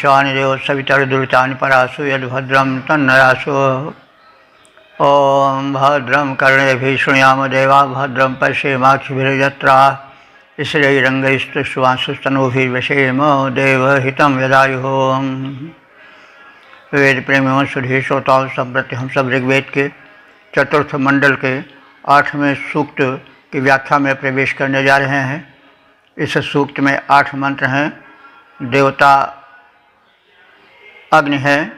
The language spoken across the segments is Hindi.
विश्वानि देव सवितर्दुरितानि परासु यद्भद्रं तन्नरासु। ओम भद्रं कर्णेभिः शृणुयाम देवा भद्रं पश्येमाक्षिभिर्यजत्राः स्थिरैरङ्गैस्तुष्टुवांसुस्तनूभिर्व्यसेम देवहितं यदायुः। वेद प्रेमियों सुधी श्रोताओं सब प्रति हम सब ऋग्वेद के चतुर्थ मंडल के 8वें सूक्त की व्याख्या में प्रवेश करने जा रहे हैं। इस सूक्त में 8 मंत्र हैं। देवता अग्नि है,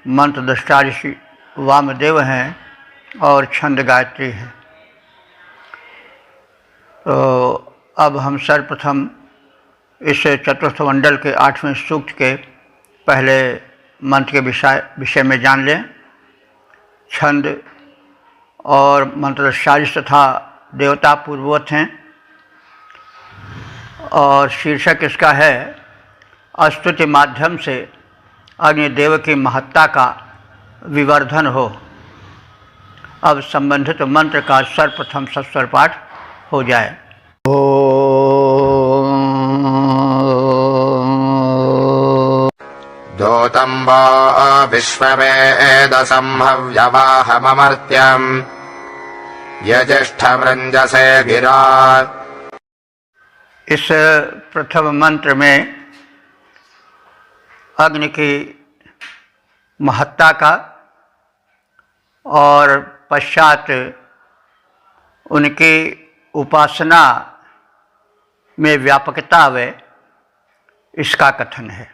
मंत्र दृष्टा ऋषि वामदेव हैं और छंद गायत्री है। तो अब हम सर्वप्रथम इस चतुर्थ मंडल के 8वें सूक्त के पहले मंत्र के विषय में जान लें। छंद और मंत्र दृष्टारिष तथा देवता पूर्ववत हैं और शीर्षक इसका है स्तुति माध्यम से अग्निदेव की महत्ता का विवर्धन हो। अब संबंधित मंत्र का सर्वप्रथम सस्वर पाठ हो जाए। दूतम्बो विश्ववेदसं हव्यवाहममर्त्यम् यजिष्ठवृञ्जसे गिरा। इस प्रथम मंत्र में अग्नि की महत्ता का और पश्चात उनकी उपासना में व्यापकता आवे, इसका कथन है।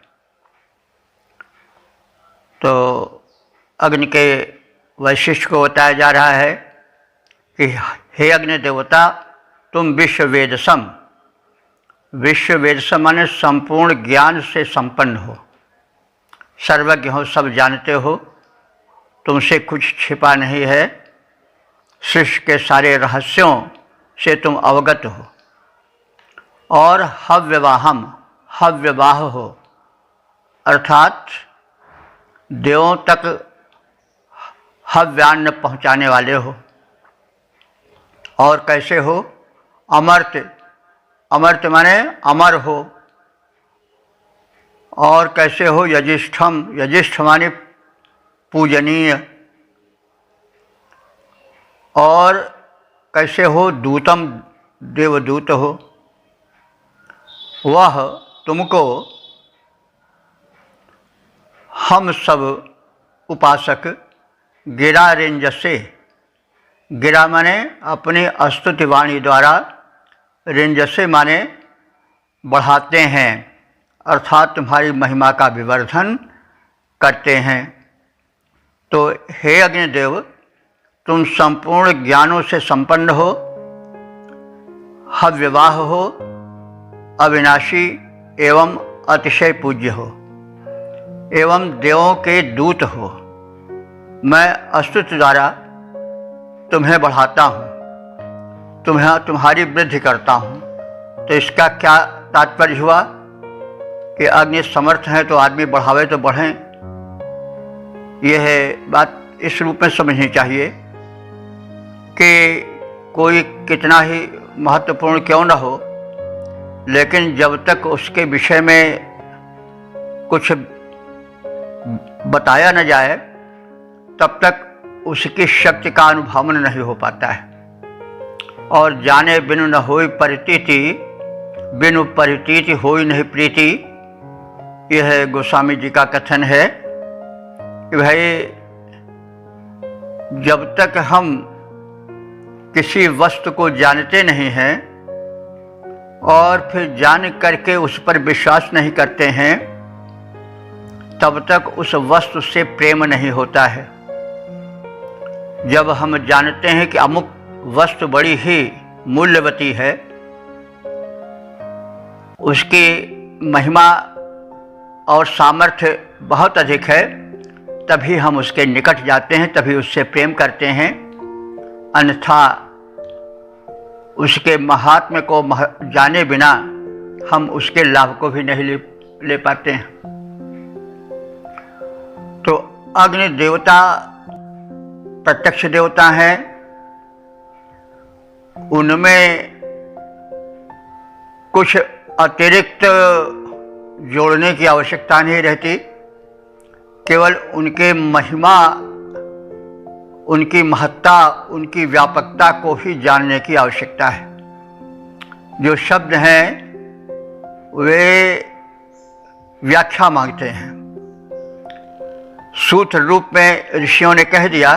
तो अग्नि के वैशिष्ट को बताया जा रहा है कि हे अग्नि देवता, तुम विश्ववेदसम, विश्ववेदसम माने संपूर्ण ज्ञान से संपन्न हो, सर्वज्ञ हो, सब जानते हो, तुमसे कुछ छिपा नहीं है, सृष्टि के सारे रहस्यों से तुम अवगत हो। और हव्यवाहम, हव्यवाह हो अर्थात देवों तक हव्यान्न पहुँचाने वाले हो। और कैसे हो? अमर्त्य, अमर्त्य माने अमर हो। और कैसे हो? यजिष्ठम, यजिष्ठ माने पूजनीय। और कैसे हो? दूतम, देवदूत हो। वह तुमको हम सब उपासक गिरा रेंजसे, गिरा माने अपनी स्तुति वाणी द्वारा, रेंजसे माने बढ़ाते हैं, अर्थात तुम्हारी महिमा का विवर्धन करते हैं। तो हे अग्निदेव, तुम संपूर्ण ज्ञानों से संपन्न हो, हव्यवाह हो, अविनाशी एवं अतिशय पूज्य हो, एवं देवों के दूत हो। मैं स्तुति द्वारा तुम्हें बढ़ाता हूँ, तुम्हारी वृद्धि करता हूँ। तो इसका क्या तात्पर्य हुआ कि अग्नि समर्थ है तो आदमी बढ़ावे तो बढ़ें। यह बात इस रूप में समझनी चाहिए कि कोई कितना ही महत्वपूर्ण क्यों न हो, लेकिन जब तक उसके विषय में कुछ बताया न जाए तब तक उसकी शक्ति का अनुभव नहीं हो पाता है। और जाने बिनु न होई परितीति, बिनु परितीति होई नहीं प्रीति, यह गोस्वामी जी का कथन है कि भाई जब तक हम किसी वस्तु को जानते नहीं हैं और फिर जान करके उस पर विश्वास नहीं करते हैं, तब तक उस वस्तु से प्रेम नहीं होता है। जब हम जानते हैं कि अमुक वस्तु बड़ी ही मूल्यवती है, उसकी महिमा और सामर्थ्य बहुत अधिक है, तभी हम उसके निकट जाते हैं, तभी उससे प्रेम करते हैं। अन्यथा उसके महात्म्य को जाने बिना हम उसके लाभ को भी नहीं ले पाते हैं। तो अग्नि देवता प्रत्यक्ष देवता हैं, उनमें कुछ अतिरिक्त जोड़ने की आवश्यकता नहीं रहती, केवल उनके महिमा, उनकी महत्ता, उनकी व्यापकता को ही जानने की आवश्यकता है। जो शब्द हैं वे व्याख्या मांगते हैं। सूत्र रूप में ऋषियों ने कह दिया,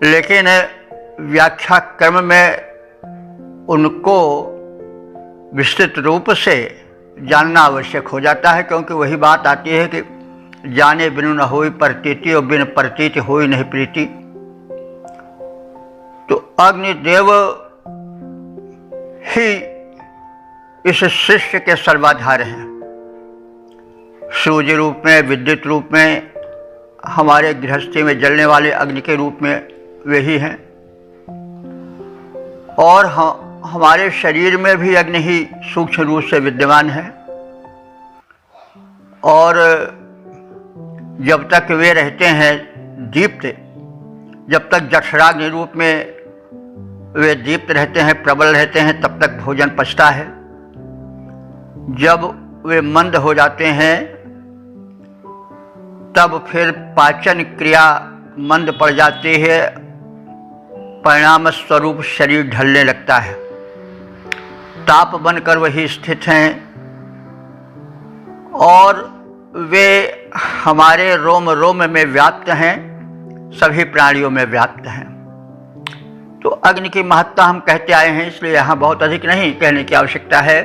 लेकिन व्याख्या क्रम में उनको विस्तृत रूप से जानना आवश्यक हो जाता है, क्योंकि वही बात आती है कि जाने बिनु न होई प्रतीति और बिन प्रतीति होई नहीं प्रीति। तो अग्निदेव ही इस सृष्टि के सर्वाधार हैं। सूर्य रूप में, विद्युत रूप में, हमारे गृहस्थी में जलने वाले अग्नि के रूप में वे ही हैं। और हमारे शरीर में भी अग्नि ही सूक्ष्म रूप से विद्यमान है। और जब तक वे रहते हैं दीप्त, जब तक जठराग्नि रूप में वे दीप्त रहते हैं, प्रबल रहते हैं, तब तक भोजन पचता है। जब वे मंद हो जाते हैं तब फिर पाचन क्रिया मंद पड़ जाती है, परिणाम स्वरूप शरीर ढलने लगता है। ताप बनकर वही स्थित हैं और वे हमारे रोम रोम में व्याप्त हैं, सभी प्राणियों में व्याप्त हैं। तो अग्नि की महत्ता हम कहते आए हैं, इसलिए यहाँ बहुत अधिक नहीं कहने की आवश्यकता है,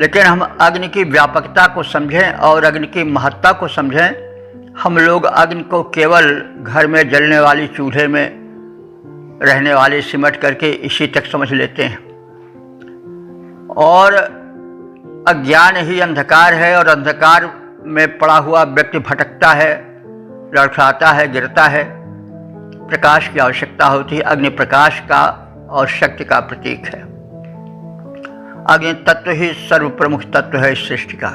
लेकिन हम अग्नि की व्यापकता को समझें और अग्नि की महत्ता को समझें। हम लोग अग्नि को केवल घर में जलने वाली चूल्हे में रहने वाले सिमट करके इसी तक समझ लेते हैं। और अज्ञान ही अंधकार है, और अंधकार में पड़ा हुआ व्यक्ति भटकता है, लड़खड़ाता है, गिरता है। प्रकाश की आवश्यकता होती है। अग्नि प्रकाश का और शक्ति का प्रतीक है। अग्नि तत्व ही सर्व प्रमुख तत्व है इस सृष्टि का।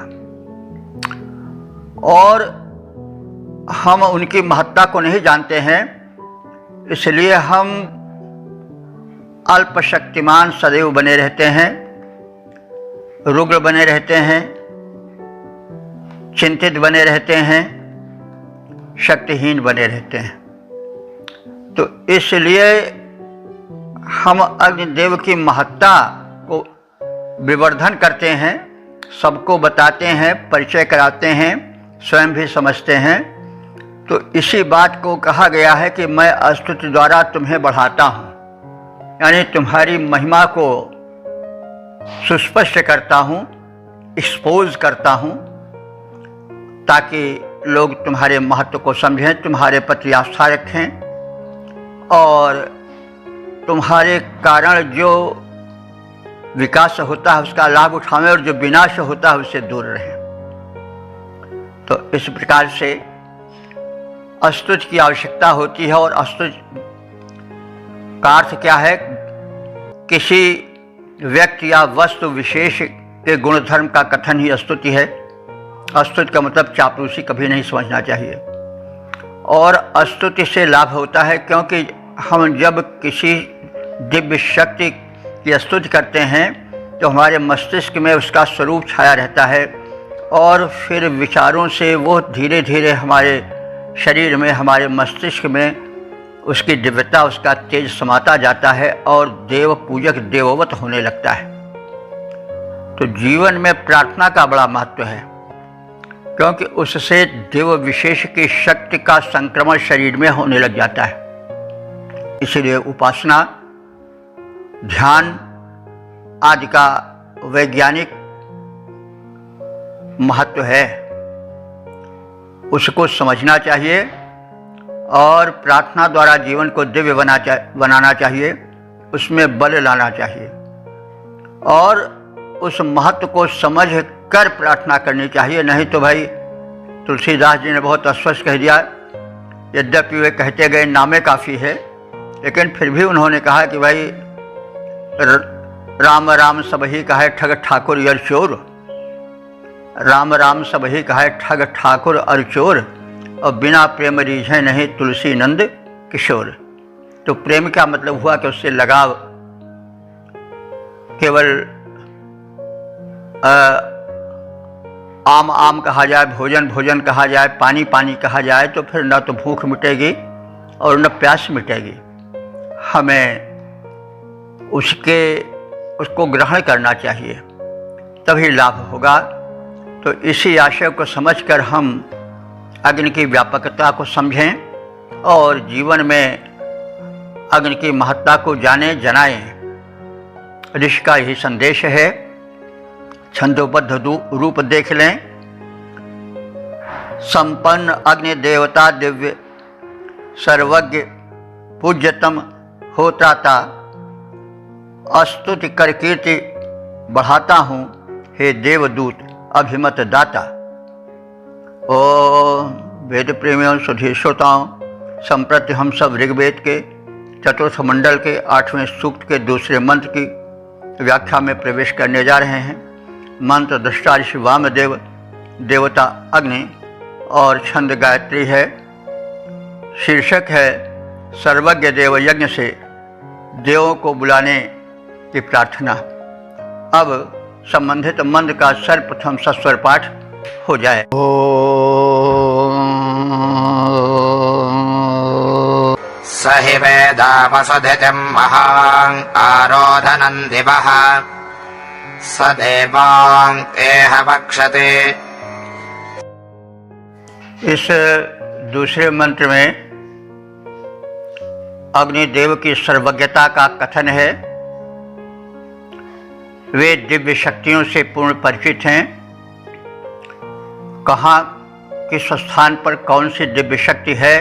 और हम उनकी महत्ता को नहीं जानते हैं, इसलिए हम अल्प शक्तिमान सदैव बने रहते हैं, रुग्ण बने रहते हैं, चिंतित बने रहते हैं, शक्तिहीन बने रहते हैं। तो इसलिए हम अग्निदेव की महत्ता को विवर्धन करते हैं, सबको बताते हैं, परिचय कराते हैं, स्वयं भी समझते हैं। तो इसी बात को कहा गया है कि मैं स्तुति द्वारा तुम्हें बढ़ाता हूँ, यानी तुम्हारी महिमा को सुस्पष्ट करता हूँ, एक्सपोज करता हूँ, ताकि लोग तुम्हारे महत्व को समझें, तुम्हारे प्रति आस्था रखें और तुम्हारे कारण जो विकास होता है उसका लाभ उठाएं और जो विनाश होता है उससे दूर रहें। तो इस प्रकार से स्तुति की आवश्यकता होती है। और स्तुति का अर्थ क्या है? किसी व्यक्ति या वस्तु विशेष के गुणधर्म का कथन ही स्तुति है। स्तुति का मतलब चापलूसी कभी नहीं समझना चाहिए। और स्तुति से लाभ होता है, क्योंकि हम जब किसी दिव्य शक्ति की स्तुति करते हैं तो हमारे मस्तिष्क में उसका स्वरूप छाया रहता है, और फिर विचारों से वो धीरे धीरे हमारे शरीर में, हमारे मस्तिष्क में उसकी दिव्यता, उसका तेज समाता जाता है और देव पूजक देववत होने लगता है। तो जीवन में प्रार्थना का बड़ा महत्व है, क्योंकि उससे देव विशेष की शक्ति का संक्रमण शरीर में होने लग जाता है। इसलिए उपासना, ध्यान आदि का वैज्ञानिक महत्व है, उसको समझना चाहिए और प्रार्थना द्वारा जीवन को दिव्य बनाना चाहिए, उसमें बल लाना चाहिए और उस महत्व को समझ कर प्रार्थना करनी चाहिए। नहीं तो भाई तुलसीदास जी ने बहुत स्पष्ट कह दिया, यद्यपि वे कहते गए नामे काफ़ी है, लेकिन फिर भी उन्होंने कहा कि भाई राम राम सबही कहे ठग ठाकुर यर चोर, राम राम सबही कहे ठग ठाकुर और चोर, और बिना प्रेम रीझे नहीं तुलसी नंद किशोर। तो प्रेम का मतलब हुआ कि उससे लगाव केवल आम कहा जाए, भोजन भोजन कहा जाए, पानी पानी कहा जाए, तो फिर न तो भूख मिटेगी और न प्यास मिटेगी। हमें उसको ग्रहण करना चाहिए, तभी लाभ होगा। तो इसी आशय को समझकर हम अग्नि की व्यापकता को समझें और जीवन में अग्नि की महत्ता को जानें, जनाएं। ऋषि का यही संदेश है। छंदोबद्ध रूप देख लें। संपन्न अग्नि देवता दिव्य सर्वज्ञ पूज्यतम होत्राता, स्तुति कर कीर्ति बढ़ाता हूँ, हे देवदूत अभिमत दाता। ओ वेद प्रेमियों, सुधी श्रोताओं, संप्रति हम सब ऋग्वेद के चतुर्थ मंडल के 8वें सूक्त के दूसरे मंत्र की व्याख्या में प्रवेश करने जा रहे हैं। मंत्र दृष्टा ऋषि वामदेव, देवता अग्नि और छंद गायत्री है। शीर्षक है सर्वज्ञ देव यज्ञ से देवों को बुलाने की प्रार्थना। अब संबंधित मंत्र का सर्वप्रथम सस्वर पाठ हो जाए। सहि वेदावसुधितिं महां आरोधनं दिवः स देवां एह वक्षते। इस दूसरे मंत्र में अग्निदेव की सर्वज्ञता का कथन है। वे दिव्य शक्तियों से पूर्ण परिचित हैं। कहाँ किस स्थान पर कौन सी दिव्य शक्ति है,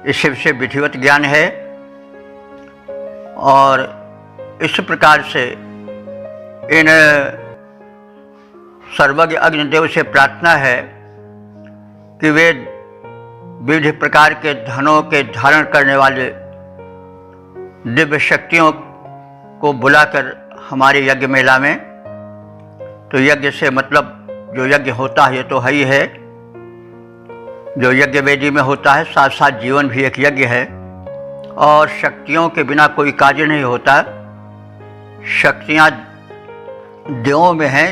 इससे विषय विधिवत ज्ञान है। और इस प्रकार से इन सर्वज्ञ अग्निदेव से प्रार्थना है कि वे विविध प्रकार के धनों के धारण करने वाले दिव्य शक्तियों को बुलाकर हमारे यज्ञ मेला में, तो यज्ञ से मतलब जो यज्ञ होता है ये तो है ही है, जो यज्ञ वेदी में होता है, साथ साथ जीवन भी एक यज्ञ है। और शक्तियों के बिना कोई कार्य नहीं होता। शक्तियाँ देवों में हैं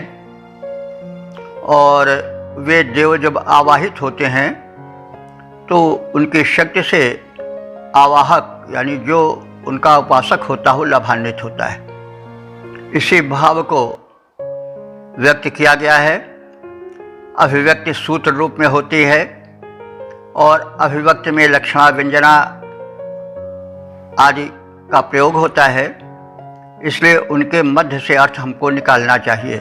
और वे देव जब आवाहित होते हैं तो उनकी शक्ति से आवाहक यानी जो उनका उपासक होता हो लाभान्वित होता है। इसी भाव को व्यक्त किया गया है। अभिव्यक्ति सूत्र रूप में होती है और अभिव्यक्ति में लक्षणा व्यंजना आदि का प्रयोग होता है, इसलिए उनके मध्य से अर्थ हमको निकालना चाहिए,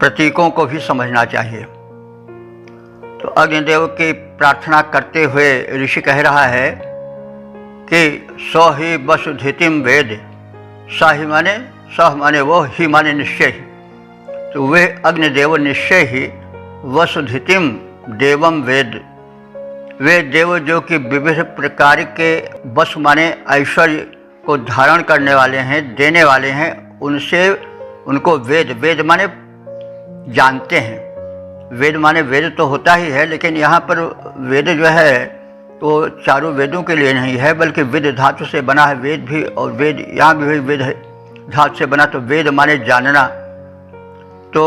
प्रतीकों को भी समझना चाहिए। तो अग्निदेव की प्रार्थना करते हुए ऋषि कह रहा है कि सौ ही वसुधितिम वेद, साही माने सह माने वो, ही माने निश्चय ही। तो वे अग्निदेव निश्चय ही वसुधितिम देवम वेद, वे देव जो कि विविध प्रकार के वसु माने ऐश्वर्य को धारण करने वाले हैं, देने वाले हैं, उनसे उनको वेद, वेद माने जानते हैं। वेद माने वेद तो होता ही है, लेकिन यहाँ पर वेद जो है तो चारों वेदों के लिए नहीं है, बल्कि वेद धातु से बना है वेद भी, और वेद यहाँ भी वेद धातु से बना, तो वेद माने जानना। तो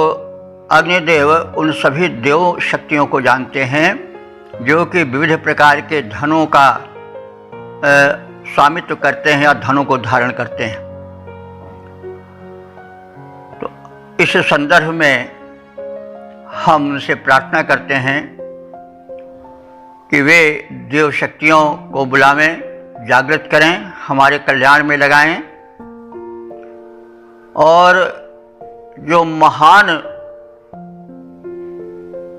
अग्निदेव उन सभी देव शक्तियों को जानते हैं जो कि विविध प्रकार के धनों का स्वामित्व करते हैं या धनों को धारण करते हैं। तो इस संदर्भ में हम उनसे प्रार्थना करते हैं कि वे देव शक्तियों को बुलावें, जागृत करें, हमारे कल्याण में लगाएं। और जो महान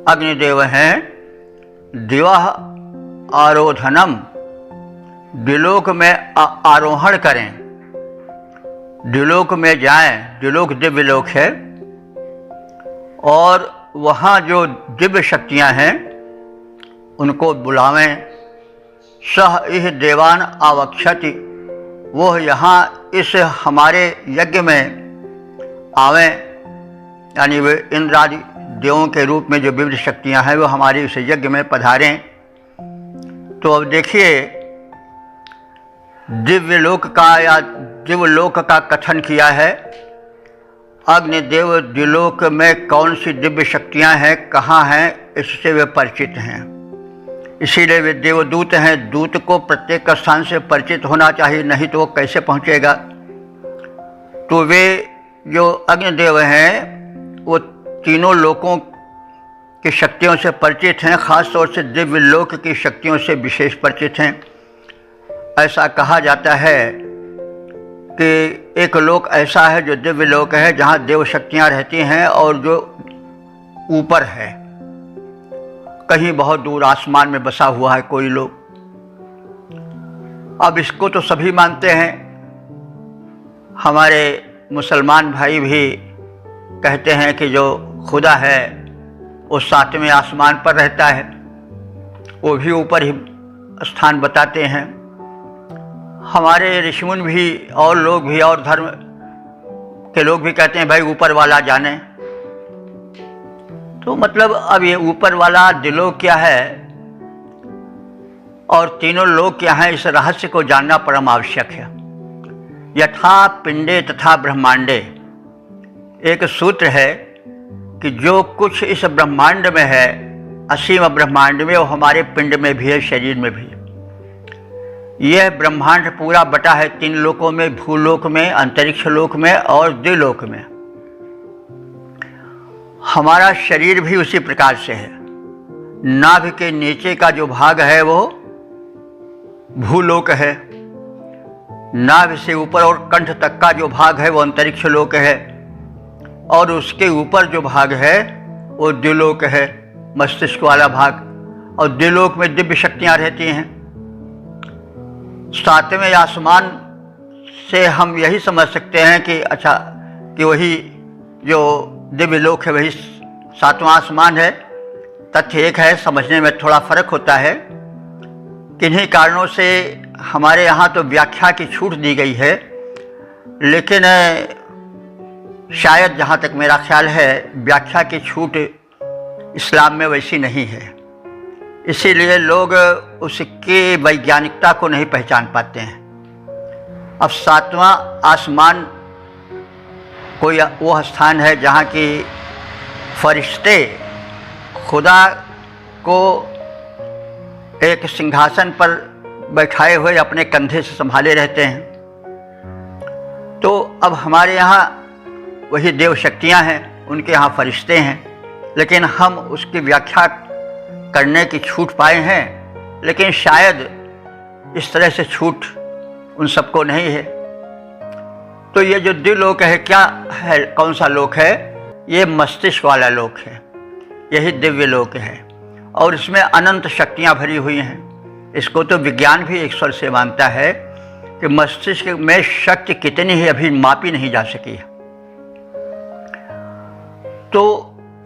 अग्निदेव हैं, दिवा आरोधनम, द्विलोक में आरोहण करें, द्विलोक में जाएं। द्विलोक दिव्य लोक है और वहाँ जो दिव्य शक्तियाँ हैं उनको बुलावें। सह इह देवान आवक्षति, वो यहाँ इस हमारे यज्ञ में आवें, यानी वे इंद्रादि देवों के रूप में जो विविध शक्तियाँ हैं वो हमारे इस यज्ञ में पधारें। तो अब देखिए, दिव्य लोक का या दिव्य लोक का कथन किया है अग्निदेव द्विलोक में कौन सी दिव्य शक्तियाँ हैं, कहाँ हैं, इससे वे परिचित हैं। इसीलिए वे देवदूत हैं। दूत को प्रत्येक स्थान से परिचित होना चाहिए, नहीं तो वो कैसे पहुँचेगा। तो वे जो अग्निदेव हैं वो तीनों लोकों की शक्तियों से परिचित हैं, खास तौर से दिव्य लोक की शक्तियों से विशेष परिचित हैं। ऐसा कहा जाता है कि एक लोक ऐसा है जो दिव्य लोक है, जहाँ देव शक्तियाँ रहती हैं और जो ऊपर है, कहीं बहुत दूर आसमान में बसा हुआ है कोई लोग। अब इसको तो सभी मानते हैं। हमारे मुसलमान भाई भी कहते हैं कि जो खुदा है वो 7वें आसमान पर रहता है, वो भी ऊपर ही स्थान बताते हैं। हमारे ऋषिमुनि भी और लोग भी और धर्म के लोग भी कहते हैं भाई ऊपर वाला जाने। तो मतलब अब ये ऊपर वाला दिलोक क्या है और तीनों लोग क्या हैं, इस रहस्य को जानना परम आवश्यक है। यथा पिंडे तथा ब्रह्मांडे, एक सूत्र है कि जो कुछ इस ब्रह्मांड में है, असीम ब्रह्मांड में, वो हमारे पिंड में भी है, शरीर में भी है। यह ब्रह्मांड पूरा बटा है 3 लोकों में, भूलोक में, अंतरिक्ष लोक में और द्विलोक में। हमारा शरीर भी उसी प्रकार से है। नाभि के नीचे का जो भाग है वो भूलोक है, नाभि से ऊपर और कंठ तक का जो भाग है वो अंतरिक्ष लोक है, और उसके ऊपर जो भाग है वो द्विलोक है, मस्तिष्क वाला भाग। और द्विलोक में दिव्य शक्तियाँ रहती हैं। 7वें आसमान से हम यही समझ सकते हैं कि अच्छा कि वही जो दिव्य लोक है वही 7वां आसमान है। तथ्य एक है, समझने में थोड़ा फर्क होता है। किन्हीं कारणों से हमारे यहाँ तो व्याख्या की छूट दी गई है, लेकिन शायद जहाँ तक मेरा ख्याल है व्याख्या की छूट इस्लाम में वैसी नहीं है, इसीलिए लोग उसकी वैज्ञानिकता को नहीं पहचान पाते हैं। अब 7वां आसमान कोई वो स्थान है जहाँ की फरिश्ते खुदा को एक सिंहासन पर बैठाए हुए अपने कंधे से संभाले रहते हैं। तो अब हमारे यहाँ वही देव शक्तियाँ हैं, उनके यहाँ फरिश्ते हैं, लेकिन हम उसकी व्याख्या करने की छूट पाए हैं, लेकिन शायद इस तरह से छूट उन सबको नहीं है। तो ये जो द्विलोक है क्या है, कौन सा लोक है? ये मस्तिष्क वाला लोक है, यही दिव्य लोक है, और इसमें अनंत शक्तियाँ भरी हुई हैं। इसको तो विज्ञान भी एक स्वर से मानता है कि मस्तिष्क में शक्ति कितनी है अभी मापी नहीं जा सकी है। तो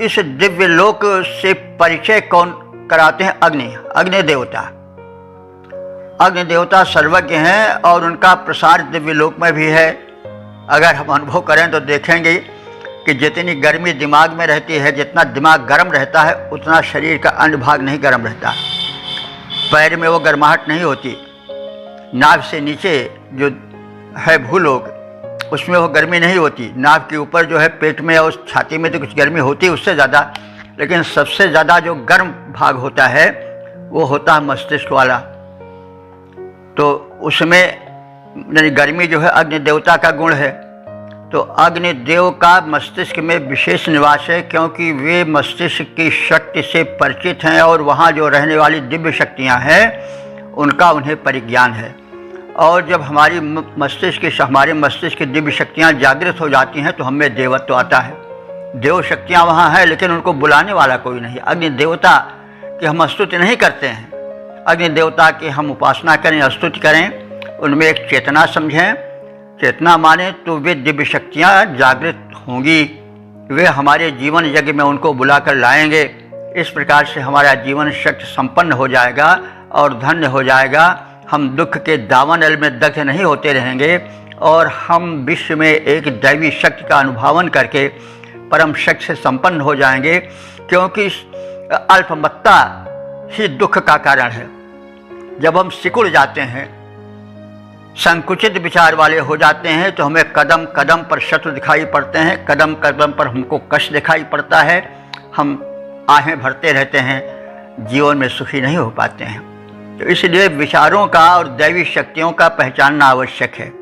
इस दिव्य लोक से परिचय कौन कराते हैं? अग्नि देवता। अग्नि देवता सर्वज्ञ हैं और उनका प्रसार दिव्य लोक में भी है। अगर हम अनुभव करें तो देखेंगे कि जितनी गर्मी दिमाग में रहती है, जितना दिमाग गर्म रहता है, उतना शरीर का अन्य भाग नहीं गर्म रहता। पैर में वो गर्माहट नहीं होती। नाभ से नीचे जो है भूलोक, उसमें वो गर्मी नहीं होती। नाभ के ऊपर जो है पेट में और छाती में तो कुछ गर्मी होती है उससे ज़्यादा, लेकिन सबसे ज़्यादा जो गर्म भाग होता है वो होता है मस्तिष्क वाला। तो उसमें गर्मी जो है अग्नि देवता का गुण है। तो अग्नि देव का मस्तिष्क में विशेष निवास है, क्योंकि वे मस्तिष्क की शक्ति से परिचित हैं और वहाँ जो रहने वाली दिव्य शक्तियाँ हैं उनका उन्हें परिज्ञान है। और जब हमारे मस्तिष्क की दिव्य शक्तियाँ जागृत हो जाती हैं तो हमें देवत्व आता है। देव शक्तियाँ वहाँ हैं, लेकिन उनको बुलाने वाला कोई नहीं। अग्नि देवता की हम स्तुति नहीं करते हैं, अग्नि देवता की हम उपासना करें, स्तुति करें, उनमें एक चेतना समझें। चेतना माने तो वे दिव्य शक्तियाँ जागृत होंगी, वे हमारे जीवन यज्ञ में उनको बुलाकर लाएंगे। इस प्रकार से हमारा जीवन शक्ति संपन्न हो जाएगा और धन्य हो जाएगा। हम दुख के दावानल में दग्ध नहीं होते रहेंगे और हम विश्व में एक दैवी शक्ति का अनुभवन करके परम शक्ति से संपन्न हो जाएंगे, क्योंकि अल्पमत्ता ही दुख का कारण है। जब हम सिकुड़ जाते हैं संकुचित विचार वाले हो जाते हैं तो हमें कदम कदम पर शत्रु दिखाई पड़ते हैं, कदम कदम पर हमको कष्ट दिखाई पड़ता है, हम आहें भरते रहते हैं, जीवन में सुखी नहीं हो पाते हैं। तो इसलिए विचारों का और दैवी शक्तियों का पहचानना आवश्यक है।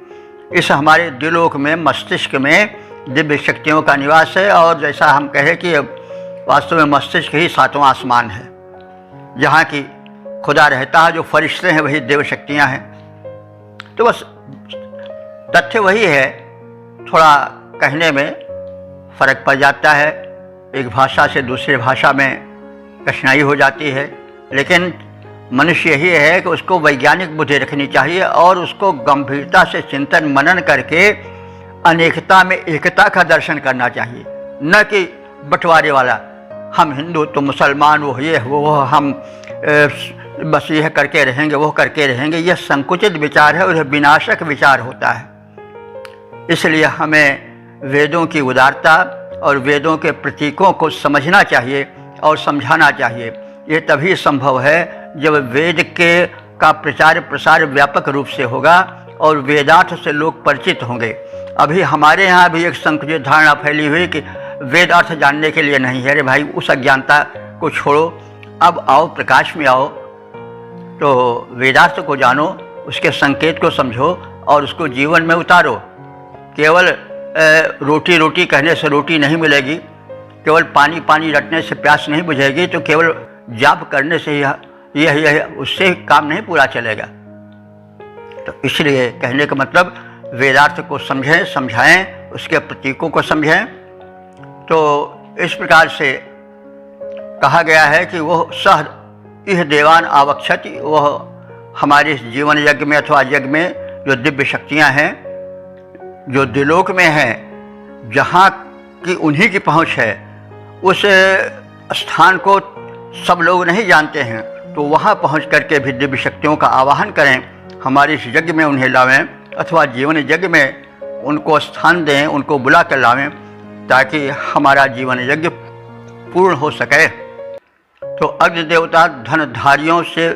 इस हमारे दिलोक में, मस्तिष्क में दिव्य शक्तियों का निवास है। और जैसा हम कहें कि वास्तव में मस्तिष्क ही सातवां आसमान है, जहाँ की खुदा रहता है, जो फरिश्ते हैं वही देव शक्तियाँ हैं। तो बस तथ्य वही है, थोड़ा कहने में फ़र्क पड़ जाता है, एक भाषा से दूसरे भाषा में कठिनाई हो जाती है, लेकिन मनुष्य यही है कि उसको वैज्ञानिक बुद्धि रखनी चाहिए और उसको गंभीरता से चिंतन मनन करके अनेकता में एकता का दर्शन करना चाहिए, न कि बंटवारे वाला, हम हिंदू तो मुसलमान, वो ये वो हम बस यह करके रहेंगे, वो करके रहेंगे। यह संकुचित विचार है और यह विनाशक विचार होता है। इसलिए हमें वेदों की उदारता और वेदों के प्रतीकों को समझना चाहिए और समझाना चाहिए। ये तभी संभव है जब वेद के का प्रचार प्रसार व्यापक रूप से होगा और वेदार्थ से लोग परिचित होंगे। अभी हमारे यहाँ भी एक संकुचित धारणा फैली हुई कि वेद अर्थ जानने के लिए नहीं है। अरे भाई, उस अज्ञानता को छोड़ो, अब आओ, प्रकाश में आओ, तो वेदार्थ को जानो, उसके संकेत को समझो और उसको जीवन में उतारो। केवल रोटी रोटी कहने से रोटी नहीं मिलेगी, केवल पानी पानी रटने से प्यास नहीं बुझेगी, तो केवल जाप करने से यह उससे काम नहीं पूरा चलेगा। तो इसलिए कहने का मतलब वेदार्थ को समझें, समझाएं, उसके प्रतीकों को समझें। तो इस प्रकार से कहा गया है कि वह सह इह देवान आवक्षति, वह हमारे जीवन यज्ञ में अथवा यज्ञ में जो दिव्य शक्तियाँ हैं, जो दिलोक में हैं, जहाँ की उन्हीं की पहुँच है, उस स्थान को सब लोग नहीं जानते हैं, तो वहाँ पहुँच करके भी दिव्य शक्तियों का आवाहन करें, हमारे इस यज्ञ में उन्हें लावें अथवा जीवन यज्ञ में उनको स्थान दें, उनको बुला कर लावें, ताकि हमारा जीवन यज्ञ पूर्ण हो सके। तो अग्नि देवता धनधारियों से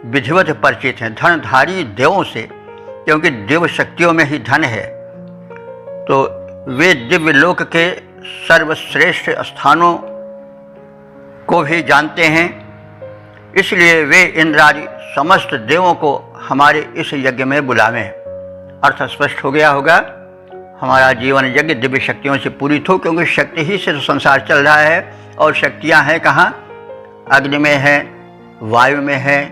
विधिवत परिचित हैं, धनधारी देवों से, क्योंकि देव शक्तियों में ही धन है। तो वे दिव्य लोक के सर्वश्रेष्ठ स्थानों को भी जानते हैं, इसलिए वे इंद्रादि समस्त देवों को हमारे इस यज्ञ में बुलावें। अर्थ स्पष्ट हो गया होगा। हमारा जीवन यज्ञ दिव्य शक्तियों से पूरित हो, क्योंकि शक्ति ही से तो संसार चल रहा है। और शक्तियाँ हैं कहाँ? अग्नि में है, वायु में है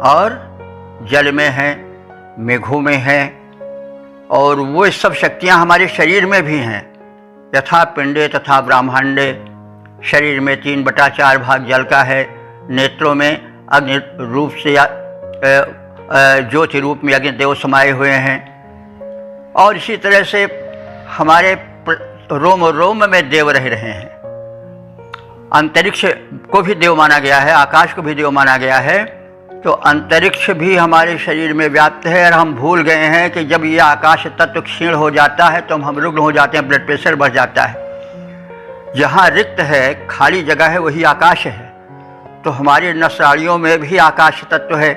और जल में है, मेघों में है, और वो सब शक्तियाँ हमारे शरीर में भी हैं। यथा पिंडे तथा ब्रह्मांडे, शरीर में 3/4 भाग जल का है, नेत्रों में अग्नि रूप से ज्योति रूप में अग्निदेव समाये हुए हैं, और इसी तरह से हमारे रोम रोम में देव रह रहे हैं। अंतरिक्ष को भी देव माना गया है, आकाश को भी देव माना गया है। तो अंतरिक्ष भी हमारे शरीर में व्याप्त है, और हम भूल गए हैं कि जब ये आकाश तत्व क्षीण हो जाता है तो हम रुग्ण हो जाते हैं, ब्लड प्रेशर बढ़ जाता है। जहाँ रिक्त है, खाली जगह है, वही आकाश है। तो हमारी नसनाड़ियों में भी आकाश तत्व है।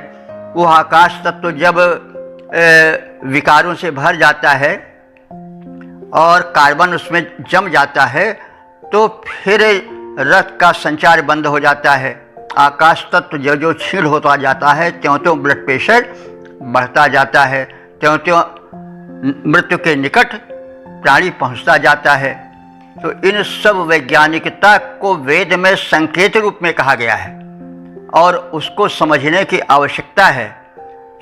वो आकाश तत्व जब विकारों से भर जाता है और कार्बन उसमें जम जाता है, तो फिर रक्त का संचार बंद हो जाता है। आकाश तत्व जो जो क्षीण होता जाता है, त्यों त्यों ब्लड प्रेशर बढ़ता जाता है, त्यों त्यों मृत्यु के निकट प्राणी पहुंचता जाता है। तो इन सब वैज्ञानिकता को वेद में संकेत रूप में कहा गया है, और उसको समझने की आवश्यकता है,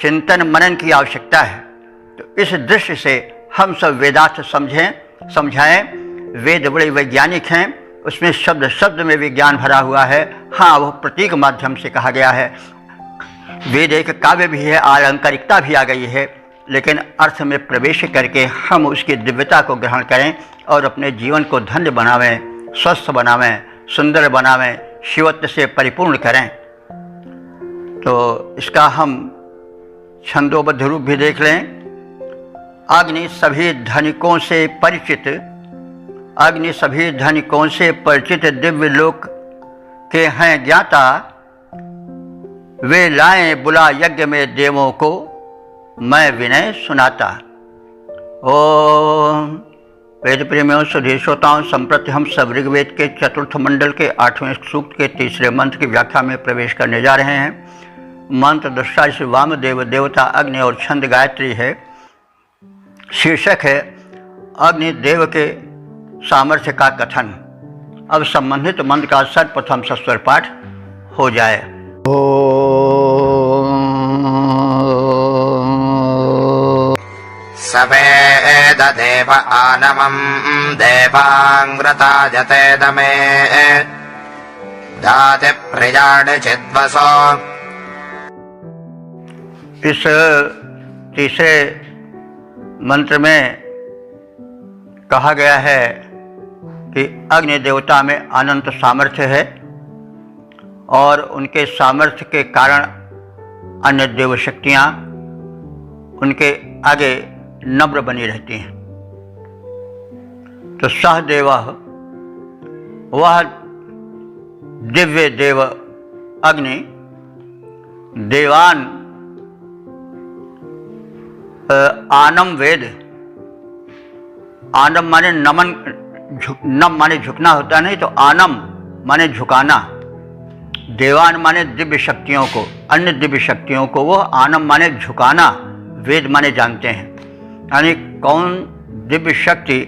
चिंतन मनन की आवश्यकता है। तो इस दृष्टि से हम सब वेदार्थ समझाएं। वेद बड़े वैज्ञानिक हैं, उसमें शब्द शब्द में विज्ञान भरा हुआ है। हाँ, वह प्रतीक माध्यम से कहा गया है। वेद एक काव्य भी है, अलंकारिकता भी आ गई है, लेकिन अर्थ में प्रवेश करके हम उसकी दिव्यता को ग्रहण करें और अपने जीवन को धन्य बनावें, स्वस्थ बनावें, सुंदर बनावें, शिवत्व से परिपूर्ण करें। तो इसका हम छंदोबद्ध रूप भी देख लें। अग्नि सभी धनिकों से परिचित, अग्नि सभी धनिकों से परिचित दिव्य लोक के हैं ज्ञाता, वे लाएं बुला यज्ञ में देवों को, मैं विनय सुनाता। ओम वेद प्रेमियों, सुधीर श्रोताओं, संप्रति हम सब ऋग्वेद के चतुर्थ मंडल के 8वें सूक्त के तीसरे मंत्र की व्याख्या में प्रवेश करने जा रहे हैं। मंत्र दृष्टा श्री वामदेव देवता अग्नि और छंद गायत्री है। शीर्षक है अग्निदेव के सामर्थ्य का कथन। अब संबंधित मंत्र का सर्वप्रथम सस्वर पाठ हो जाए। सवेददेव आनमं देवांग्रताजते दमे दाति प्रजाड़ चिद्वसो। इस तीसरे मंत्र में कहा गया है कि अग्नि देवता में अनंत सामर्थ्य है और उनके सामर्थ्य के कारण अन्य देव शक्तियाँ उनके आगे नम्र बनी रहती हैं। तो सहदेव वह दिव्य देव अग्नि देवान आनम वेद, आनम माने नमन, नम माने झुकना होता नहीं, तो आनम माने झुकाना। देवान माने दिव्य शक्तियों को, अन्य दिव्य शक्तियों को वो आनम माने झुकाना, वेद माने जानते हैं। यानी कौन दिव्य शक्ति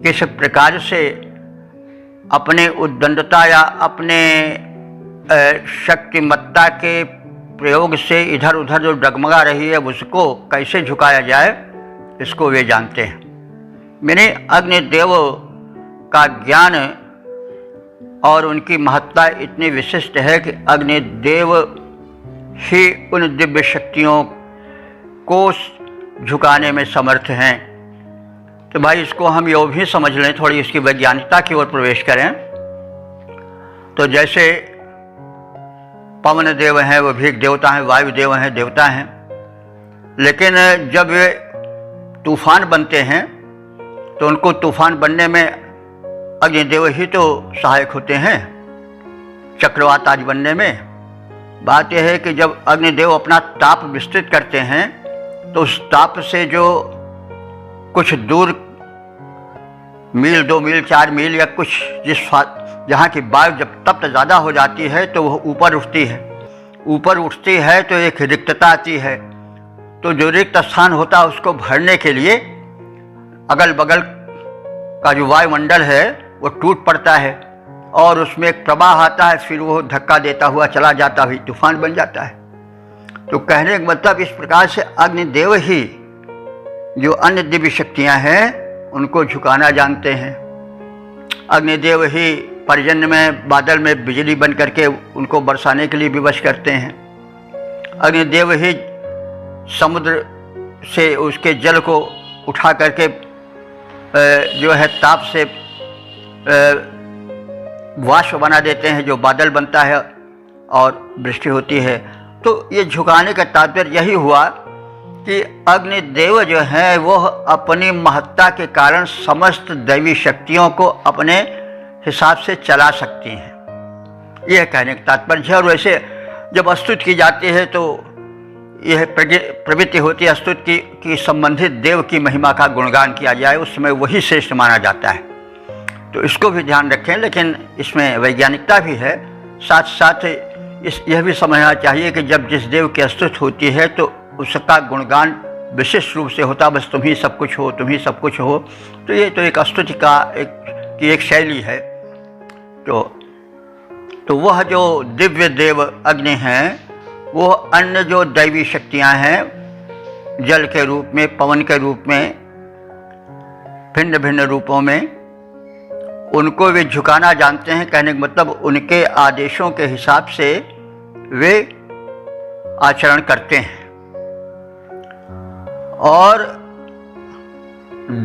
किस प्रकार से अपने उद्दंडता या अपने शक्तिमत्ता के प्रयोग से इधर उधर जो डगमगा रही है उसको कैसे झुकाया जाए, इसको वे जानते हैं। मैंने अग्निदेव का ज्ञान और उनकी महत्ता इतनी विशिष्ट है कि अग्निदेव ही उन दिव्य शक्तियों को झुकाने में समर्थ हैं। तो भाई इसको हम यूँ भी समझ लें, थोड़ी इसकी वैज्ञानिकता की ओर प्रवेश करें। तो जैसे पवन देव हैं, वो भी एक देवता हैं, वायु देव हैं, देवता हैं। लेकिन जब वे तूफान बनते हैं तो उनको तूफान बनने में अग्निदेव ही तो सहायक होते हैं, चक्रवात आदि बनने में। बात यह है कि जब अग्निदेव अपना ताप विस्तृत करते हैं तो उस ताप से जो कुछ दूर मील, 2 मील, 4 मील या कुछ जहाँ की वायु जब तप्त ज़्यादा हो जाती है तो वह ऊपर उठती है। ऊपर उठती है तो एक रिक्तता आती है। तो जो रिक्त स्थान होता है उसको भरने के लिए अगल बगल का जो वायुमंडल है वो टूट पड़ता है और उसमें एक प्रवाह आता है, फिर वो धक्का देता हुआ चला जाता हुआ तूफान बन जाता है। तो कहने का मतलब इस प्रकार से अग्निदेव ही जो अन्य दिव्य शक्तियाँ हैं उनको झुकाना जानते हैं। अग्निदेव ही पर्जन्य में, बादल में बिजली बन करके उनको बरसाने के लिए विवश करते हैं। अग्निदेव ही समुद्र से उसके जल को उठा करके जो है ताप से वाष्प बना देते हैं, जो बादल बनता है और वृष्टि होती है। तो ये झुकाने का तात्पर्य यही हुआ कि अग्निदेव जो है वह अपनी महत्ता के कारण समस्त दैवी शक्तियों को अपने हिसाब से चला सकती हैं, यह कहने का तात्पर्य है। और वैसे जब स्तुति की जाती है तो यह प्रवृत्ति होती है स्तुति की संबंधित देव की महिमा का गुणगान किया जाए, उस समय वही श्रेष्ठ माना जाता है। तो इसको भी ध्यान रखें। लेकिन इसमें वैज्ञानिकता भी है, साथ साथ यह भी समझना चाहिए कि जब जिस देव की स्तुति होती है तो उसका गुणगान विशिष्ट रूप से होता, बस तुम ही सब कुछ हो, तुम ही सब कुछ हो। तो ये तो एक स्तुति का एक शैली है। तो वह जो दिव्य देव अग्नि हैं वो अन्य जो दैवी शक्तियां हैं, जल के रूप में, पवन के रूप में, भिन्न भिन्न रूपों में, उनको वे झुकाना जानते हैं। कहने का मतलब उनके आदेशों के हिसाब से वे आचरण करते हैं। और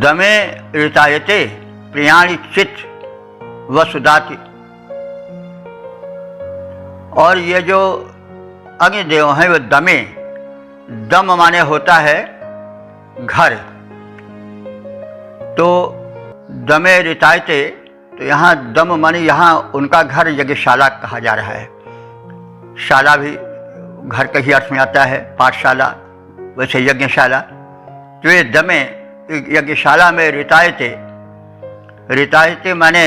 दमे ऋतायते प्रियाणि चित वसुदाति। और ये जो अग्निदेव हैं वो दमे, दम माने होता है घर। तो दमे ऋतायते, तो यहाँ दम माने यहाँ उनका घर यज्ञशाला कहा जा रहा है। शाला भी घर के ही अर्थ में आता है, पाठशाला वैसे यज्ञशाला। तो ये दमे यज्ञशाला में रितायते, रितायते माने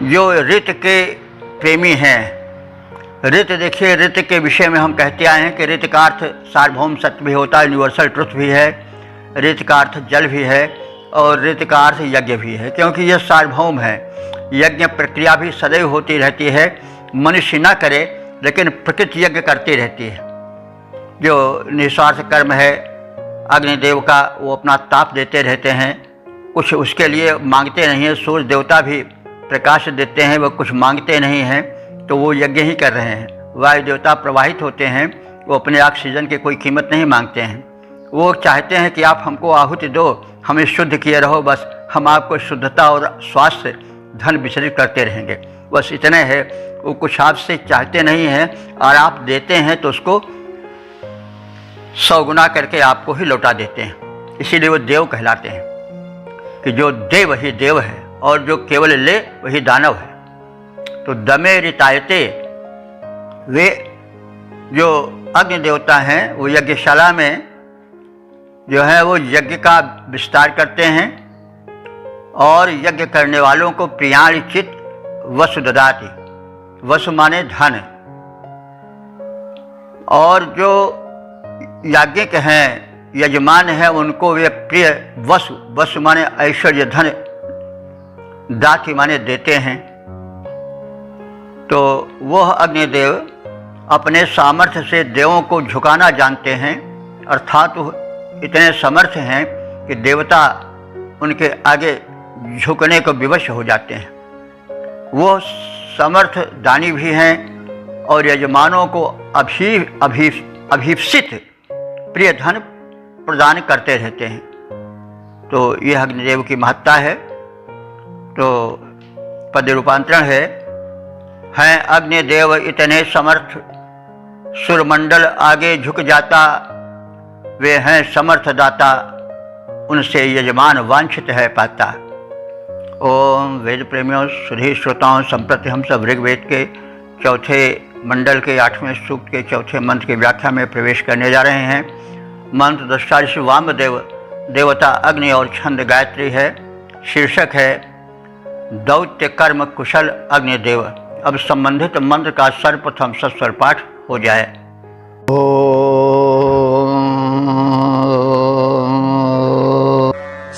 जो ऋत के प्रेमी हैं। ऋत देखिए, ऋत के विषय में हम कहते आए हैं कि ऋत का अर्थ सार्वभौम सत्य भी होता है, यूनिवर्सल ट्रुथ भी है। ऋत का अर्थ जल भी है और ऋत का अर्थ यज्ञ भी है, क्योंकि यह सार्वभौम है। यज्ञ प्रक्रिया भी सदैव होती रहती है, मनुष्य न करे लेकिन प्रकृति यज्ञ करती रहती है। जो निस्वार्थ कर्म है अग्निदेव का, वो अपना ताप देते रहते हैं, कुछ उसके लिए मांगते नहीं हैं। सूर्य देवता भी प्रकाश देते हैं, वो कुछ मांगते नहीं हैं, तो वो यज्ञ ही कर रहे हैं। वायु देवता प्रवाहित होते हैं, वो अपने ऑक्सीजन की कोई कीमत नहीं मांगते हैं। वो चाहते हैं कि आप हमको आहुति दो, हमें शुद्ध किए रहो, बस हम आपको शुद्धता और स्वास्थ्य धन विचरित करते रहेंगे, बस इतने है। वो कुछ आपसे चाहते नहीं हैं, और आप देते हैं तो उसको 100 गुना करके आपको ही लौटा देते हैं। इसीलिए वो देव कहलाते हैं कि जो दे वही देव है, और जो केवल ले वही दानव है। तो दमे रितायते, वे जो अग्नि देवता हैं वो यज्ञशाला में जो है वो यज्ञ का विस्तार करते हैं, और यज्ञ करने वालों को प्रियाणिचित वसु ददाति। वसु माने धन, और जो याज्ञिक हैं, यजमान हैं, उनको वे प्रिय वसु, वसु माने ऐश्वर्य धन, दाति माने देते हैं। तो वह अग्निदेव अपने सामर्थ्य से देवों को झुकाना जानते हैं, अर्थात इतने समर्थ हैं कि देवता उनके आगे झुकने को विवश हो जाते हैं। वो समर्थ दानी भी हैं, और यजमानों को अभीप्सित प्रिय धन प्रदान करते रहते हैं। तो यह अग्निदेव की महत्ता है। तो पद रूपांतरण है, हैं अग्निदेव इतने समर्थ, सुरमंडल आगे झुक जाता, वे हैं समर्थ दाता, उनसे यजमान वांछित है पाता। ओम वेद प्रेमियों, सुधी श्रोताओं, संप्रति हम सब ऋग्वेद के चौथे मंडल के 8वें सूक्त के चौथे मंत्र की व्याख्या में प्रवेश करने जा रहे हैं। मंत्र दृष्टा ऋषि वामदेव, देवता अग्नि और छंद गायत्री है। शीर्षक है दौत्य कर्म कुशल अग्निदेव। अब संबंधित मंत्र का सर्वप्रथम सस्वर पाठ हो जाए।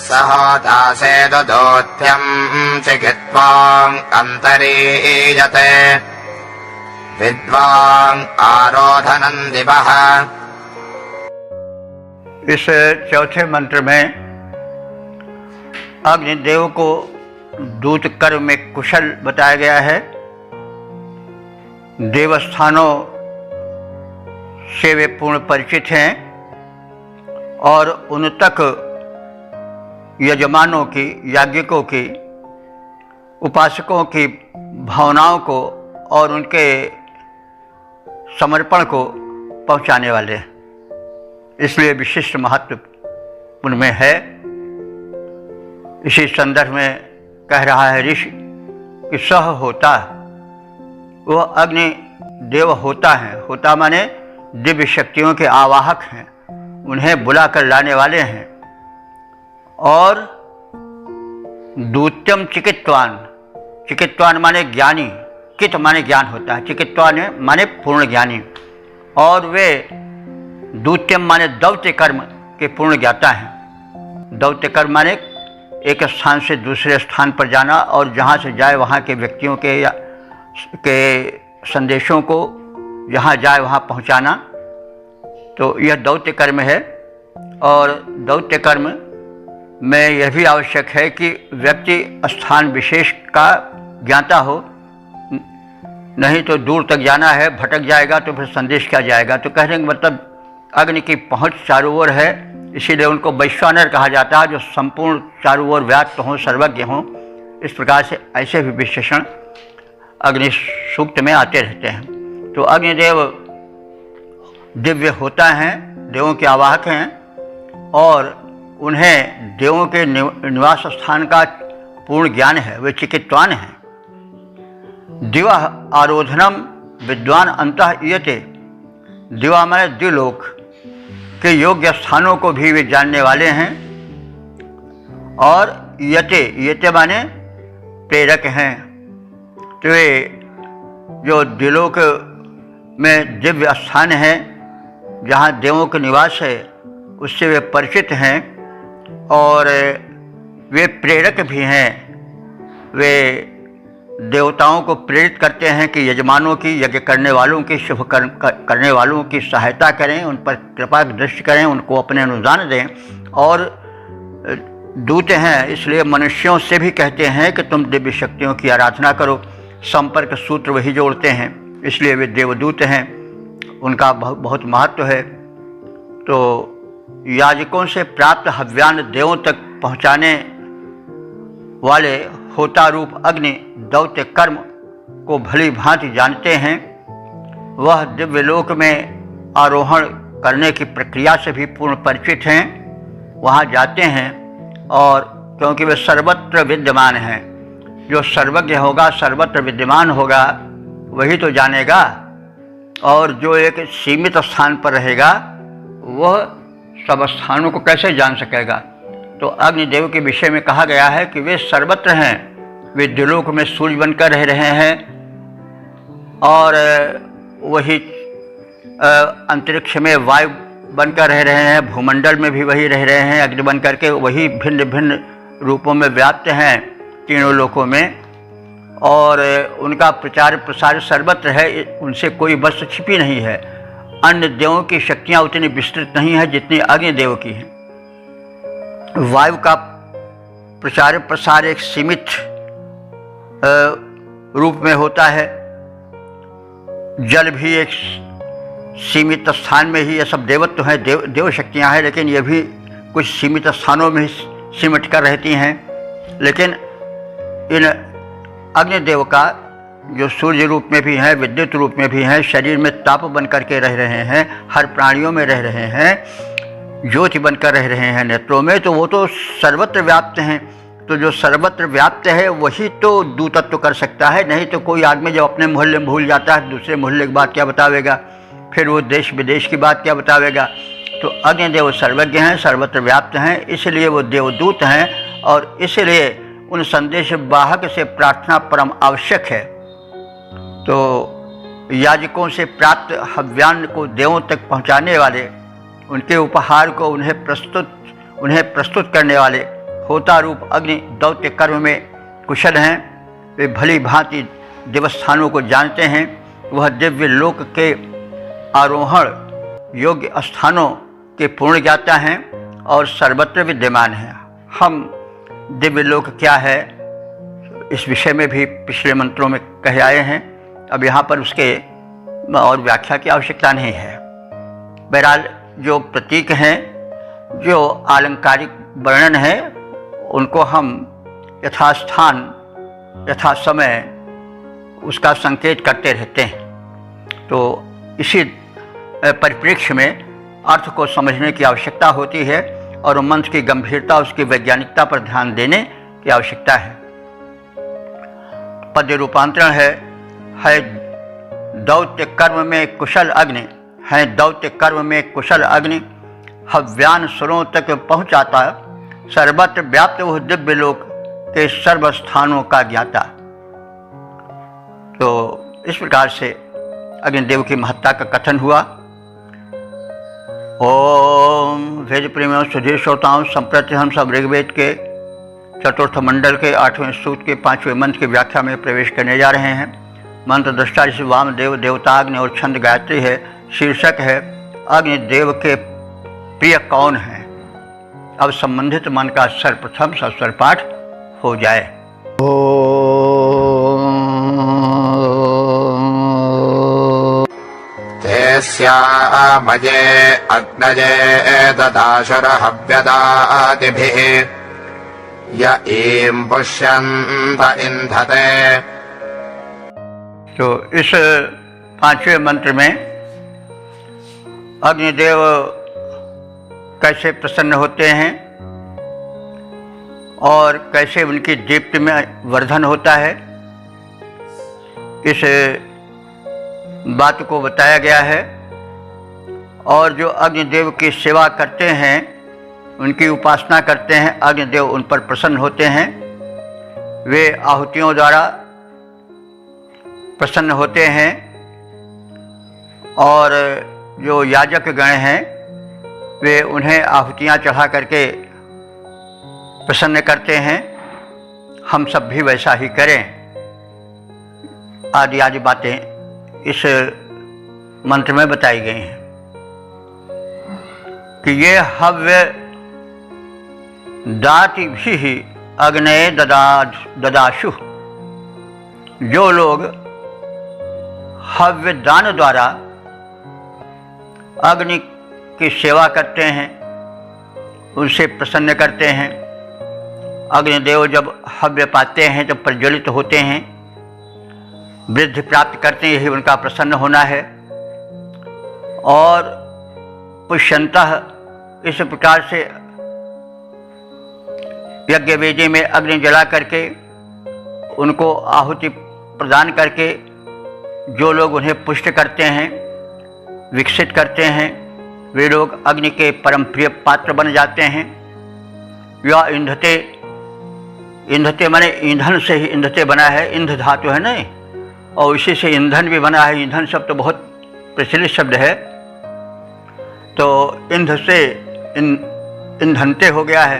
सहोदासेद दौत्यं चिकित्वां अंतरीयते विद्वां आरोधनं दिवः। इस चौथे मंत्र में अग्निदेव को दूत कर्म में कुशल बताया गया है। देवस्थानों से वे पूर्ण परिचित हैं, और उन तक यजमानों की, याज्ञिकों की, उपासकों की भावनाओं को और उनके समर्पण को पहुंचाने वाले हैं। इसलिए विशिष्ट महत्व उनमें है। इसी संदर्भ में कह रहा है ऋषि कि सह होता, वह अग्नि देव होता है। होता माने दिव्य शक्तियों के आवाहक हैं, उन्हें बुलाकर लाने वाले हैं। और दूत्यम चिकित्वान, चिकित्वान माने ज्ञानी, कित माने ज्ञान होता है, चिकित्वान माने पूर्ण ज्ञानी। और वे दूत्यम माने दौत्य कर्म के पूर्ण ज्ञाता हैं। दौत्य कर्म माने एक स्थान से दूसरे स्थान पर जाना, और जहाँ से जाए वहाँ के व्यक्तियों के संदेशों को जहाँ जाए वहाँ पहुँचाना। तो यह दौत्य कर्म है। और दौत्य कर्म में यह भी आवश्यक है कि व्यक्ति स्थान विशेष का ज्ञाता हो, नहीं तो दूर तक जाना है, भटक जाएगा तो फिर संदेश क्या जाएगा। तो कहने का मतलब अग्नि की पहुँच चारों ओर है, इसीलिए उनको वैश्वानर कहा जाता है, जो संपूर्ण चारों ओर व्याप्त हों, सर्वज्ञ हों। इस प्रकार से ऐसे भी विशेषण अग्नि सूक्त में आते रहते हैं। तो अग्निदेव दिव्य होता है, देवों के आवाहक हैं, और उन्हें देवों के निवास स्थान का पूर्ण ज्ञान है, वे चिकित्वान हैं। दिवा आरोधनम विद्वान अंतः ईयते। दिवा माने द्विलोक, के योग्य स्थानों को भी वे जानने वाले हैं। और यते माने प्रेरक हैं। तो वे जो दिलोक में दिव्य स्थान है जहाँ देवों का निवास है उससे वे परिचित हैं और वे प्रेरक भी हैं। वे देवताओं को प्रेरित करते हैं कि यजमानों की, यज्ञ करने वालों की, शुभ करने वालों की सहायता करें, उन पर कृपा दृष्टि करें, उनको अपने अनुदान दें। और दूत हैं इसलिए मनुष्यों से भी कहते हैं कि तुम दिव्य शक्तियों की आराधना करो। संपर्क सूत्र वही जोड़ते हैं, इसलिए वे देवदूत हैं, उनका बहुत महत्व है। तो याजकों से प्राप्त हव्यान देवों तक पहुँचाने वाले होता रूप अग्नि दौत्य कर्म को भली भांति जानते हैं। वह दिव्यलोक में आरोहण करने की प्रक्रिया से भी पूर्ण परिचित हैं। वहाँ जाते हैं और क्योंकि वे सर्वत्र विद्यमान हैं, जो सर्वज्ञ होगा, सर्वत्र विद्यमान होगा, वही तो जानेगा। और जो एक सीमित स्थान पर रहेगा वह सब स्थानों को कैसे जान सकेगा। तो अग्निदेव के विषय में कहा गया है कि वे सर्वत्र हैं। वे दिलोक में सूर्य बनकर रह रहे हैं और वही अंतरिक्ष में वायु बनकर रह रहे हैं, भूमंडल में भी वही रह रहे हैं, अग्नि बन करके वही भिन्न भिन्न रूपों में व्याप्त हैं तीनों लोकों में। और उनका प्रचार प्रसार सर्वत्र है, उनसे कोई वस्तु छिपी नहीं है। अन्य देवों की शक्तियाँ उतनी विस्तृत नहीं है जितनी अग्निदेव की है। वायु का प्रचार प्रसार एक सीमित रूप में होता है, जल भी एक सीमित स्थान में ही, ये सब देवत्व हैं, देव शक्तियाँ हैं, लेकिन ये भी कुछ सीमित स्थानों में सिमट कर रहती हैं। लेकिन इन अग्निदेव का जो सूर्य रूप में भी हैं, विद्युत रूप में भी हैं, शरीर में ताप बन करके रह रहे हैं, हर प्राणियों में रह रहे हैं, ज्योति बनकर रह रहे हैं नेत्रों में, तो वो तो सर्वत्र व्याप्त हैं। तो जो सर्वत्र व्याप्त है वही तो दूतत्व कर सकता है। नहीं तो कोई आदमी जब अपने मोहल्ले में भूल जाता है दूसरे मोहल्ले की बात क्या बतावेगा, फिर वो देश विदेश की बात क्या बतावेगा। तो अग्निदेव सर्वज्ञ हैं, सर्वत्र व्याप्त हैं, इसलिए वो देवदूत हैं और इसलिए उन संदेश वाहक से प्रार्थना परम आवश्यक है। तो याजकों से प्राप्त हव्यान को देवों तक पहुंचाने वाले, उनके उपहार को उन्हें प्रस्तुत करने वाले होता रूप अग्नि दौत्य कर्म में कुशल हैं। वे भली भांति देवस्थानों को जानते हैं। वह दिव्य लोक के आरोहण योग्य स्थानों के पूर्ण ज्ञाता हैं और सर्वत्र विद्यमान हैं। हम दिव्य लोक क्या है इस विषय में भी पिछले मंत्रों में कहे आए हैं, अब यहाँ पर उसके और व्याख्या की आवश्यकता नहीं है। बहरहाल जो प्रतीक हैं, जो आलंकारिक वर्णन है, उनको हम यथास्थान यथा समय उसका संकेत करते रहते हैं। तो इसी परिप्रेक्ष्य में अर्थ को समझने की आवश्यकता होती है और मंत्र की गंभीरता, उसकी वैज्ञानिकता पर ध्यान देने की आवश्यकता है। पद्य रूपांतरण है दौत्य कर्म में कुशल अग्नि, है दौत्य कर्म में कुशल अग्नि, हव्यान सुरों तक पहुँचाता, सर्वत्र व्याप्त वह दिव्य लोक के सर्व स्थानों का ज्ञाता। तो इस प्रकार से अग्निदेव की महत्ता का कथन हुआ। ओम वेद प्रेमियों, सुधीर श्रोताओं, संप्रति हम सब ऋग्वेद के चतुर्थ मंडल के 8वें सूक्त के 5वें मंत्र की व्याख्या में प्रवेश करने जा रहे हैं। मंत्र दृष्टा ऋषि वामदेव देवताग्नि और छंद गायत्री है। शीर्षक है अग्निदेव के प्रिय कौन है। अब संबंधित मन का सर्वप्रथम सस्वर पाठ हो जाए। तेस्यामजे अग्नजे ददाशुरहव्यदातिभिः य ईं पुष्यन्त इंधते। तो इस 5वें मंत्र में अग्निदेव कैसे प्रसन्न होते हैं और कैसे उनकी दीप्ति में वर्धन होता है, इस बात को बताया गया है। और जो अग्निदेव की सेवा करते हैं, उनकी उपासना करते हैं, अग्निदेव उन पर प्रसन्न होते हैं। वे आहुतियों द्वारा प्रसन्न होते हैं और जो याजक गण हैं वे उन्हें आहुतियाँ चढ़ा करके प्रसन्न करते हैं। हम सब भी वैसा ही करें। आदि आदि बातें इस मंत्र में बताई गई हैं कि ये हव्य दाति भी अग्नये ददाशु। जो लोग हव्य दान द्वारा अग्नि की सेवा करते हैं, उनसे प्रसन्न करते हैं, अग्निदेव जब हव्य पाते हैं तो प्रज्वलित होते हैं, वृद्धि प्राप्त करते हैं, यही उनका प्रसन्न होना है। और पुष्यंतः इस प्रकार से यज्ञ वेदी में अग्नि जला करके उनको आहुति प्रदान करके जो लोग उन्हें पुष्ट करते हैं, विकसित करते हैं, वे लोग अग्नि के परम प्रिय पात्र बन जाते हैं। या ईंधते, ईंधते माने ईंधन से ही ईंधते बना है, ईंध धातु है ना, और इसी से ईंधन भी बना है। ईंधन शब्द तो बहुत प्रचलित शब्द है, तो ईंध से ईंधनते हो गया है,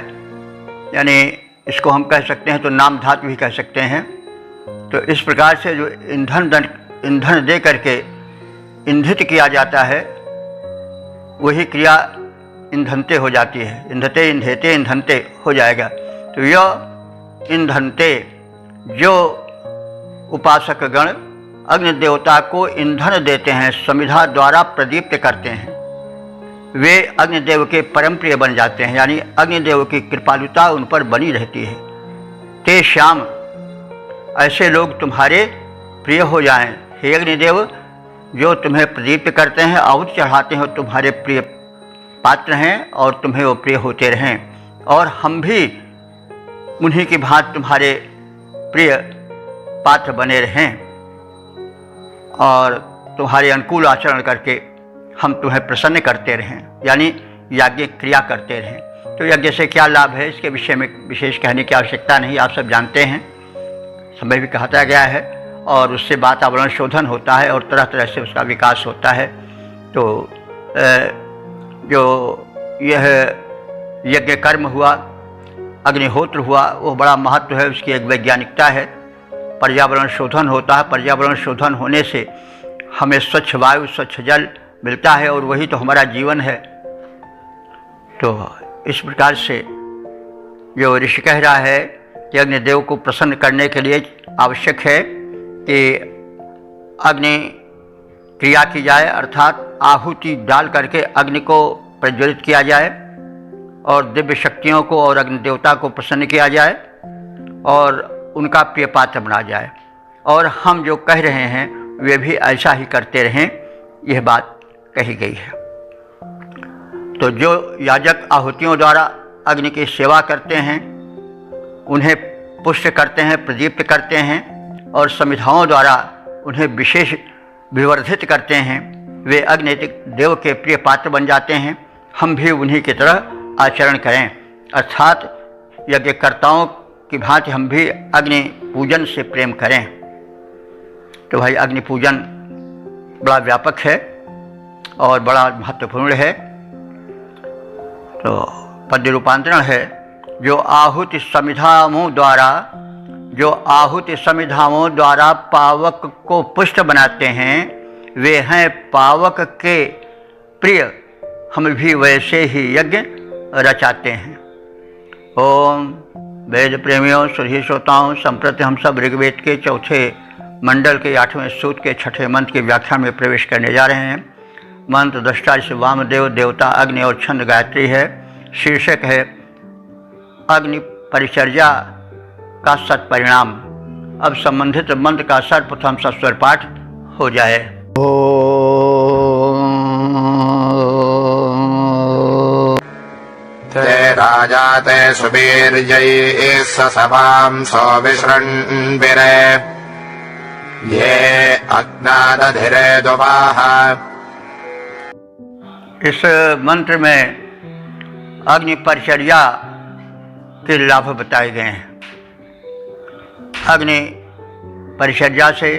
यानी इसको हम कह सकते हैं तो नाम धातु भी कह सकते हैं। तो इस प्रकार से जो ईंधन दे करके ईंधित किया जाता है, वही क्रिया ईंधनते हो जाती है। ईंधते ईंधेते ईंधनते हो जाएगा। तो यह ईंधनते, जो उपासक गण अग्नि देवता को ईंधन देते हैं, समिधा द्वारा प्रदीप्त करते हैं, वे अग्निदेव के परम प्रिय बन जाते हैं, यानी अग्निदेव की कृपालुता उन पर बनी रहती है। ते श्याम, ऐसे लोग तुम्हारे प्रिय हो जाएं। हे अग्निदेव, जो तुम्हें प्रदीप्त करते हैं, आहुति चढ़ाते हैं, तुम्हारे प्रिय पात्र हैं और तुम्हें वो प्रिय होते रहें। और हम भी उन्हीं की भांति तुम्हारे प्रिय पात्र बने रहें और तुम्हारे अनुकूल आचरण करके हम तुम्हें प्रसन्न करते रहें, यानी याज्ञ क्रिया करते रहें। तो यज्ञ से क्या लाभ है, इसके विषय में विशेष कहने की आवश्यकता नहीं, आप सब जानते हैं। समय भी कहता गया है और उससे वातावरण शोधन होता है और तरह तरह से उसका विकास होता है। तो जो यह यज्ञ कर्म हुआ, अग्निहोत्र हुआ, वो बड़ा महत्व है, उसकी एक वैज्ञानिकता है। पर्यावरण शोधन होता है, पर्यावरण शोधन होने से हमें स्वच्छ वायु, स्वच्छ जल मिलता है और वही तो हमारा जीवन है। तो इस प्रकार से जो ऋषि कह रहा है कि अग्निदेव को प्रसन्न करने के लिए आवश्यक है कि अग्नि क्रिया की जाए, अर्थात आहुति डाल करके अग्नि को प्रज्वलित किया जाए और दिव्य शक्तियों को और अग्नि देवता को प्रसन्न किया जाए और उनका प्रिय पात्र बना जाए। और हम जो कह रहे हैं वे भी ऐसा ही करते रहें, यह बात कही गई है। तो जो याजक आहुतियों द्वारा अग्नि की सेवा करते हैं, उन्हें पुष्ट करते हैं, प्रदीप्त करते हैं और समिधाओं द्वारा उन्हें विशेष विवर्धित करते हैं, वे अग्नि देव के प्रिय पात्र बन जाते हैं। हम भी उन्हीं की तरह आचरण करें, अर्थात यज्ञकर्ताओं की भांति हम भी अग्नि पूजन से प्रेम करें। तो भाई अग्नि पूजन बड़ा व्यापक है और बड़ा महत्वपूर्ण है। तो पद्य रूपांतरण है, जो आहुति समिधाओं द्वारा पावक को पुष्ट बनाते हैं, वे हैं पावक के प्रिय। हम भी वैसे ही यज्ञ रचाते हैं। ओम वेद प्रेमियों, सुधी श्रोताओं, संप्रति हम सब ऋग्वेद के चौथे मंडल के 8वें सूत्र के 6ठे मंत्र के व्याख्यान में प्रवेश करने जा रहे हैं। मंत्र दृष्टा से वामदेव देवता अग्नि और छंद गायत्री है। शीर्षक है अग्नि परिचर्या का सत्परिणाम। अब संबंधित मंत्र का सर्वप्रथम सस्वर पाठ हो जाए। ते राजा ते सुबीर्जये सभां सौविशृण्विरे ये अग्नादधिरे दुवाः इस मंत्र में अग्नि परिचर्या के लाभ बताए गए हैं। अग्नि परिचर्या से,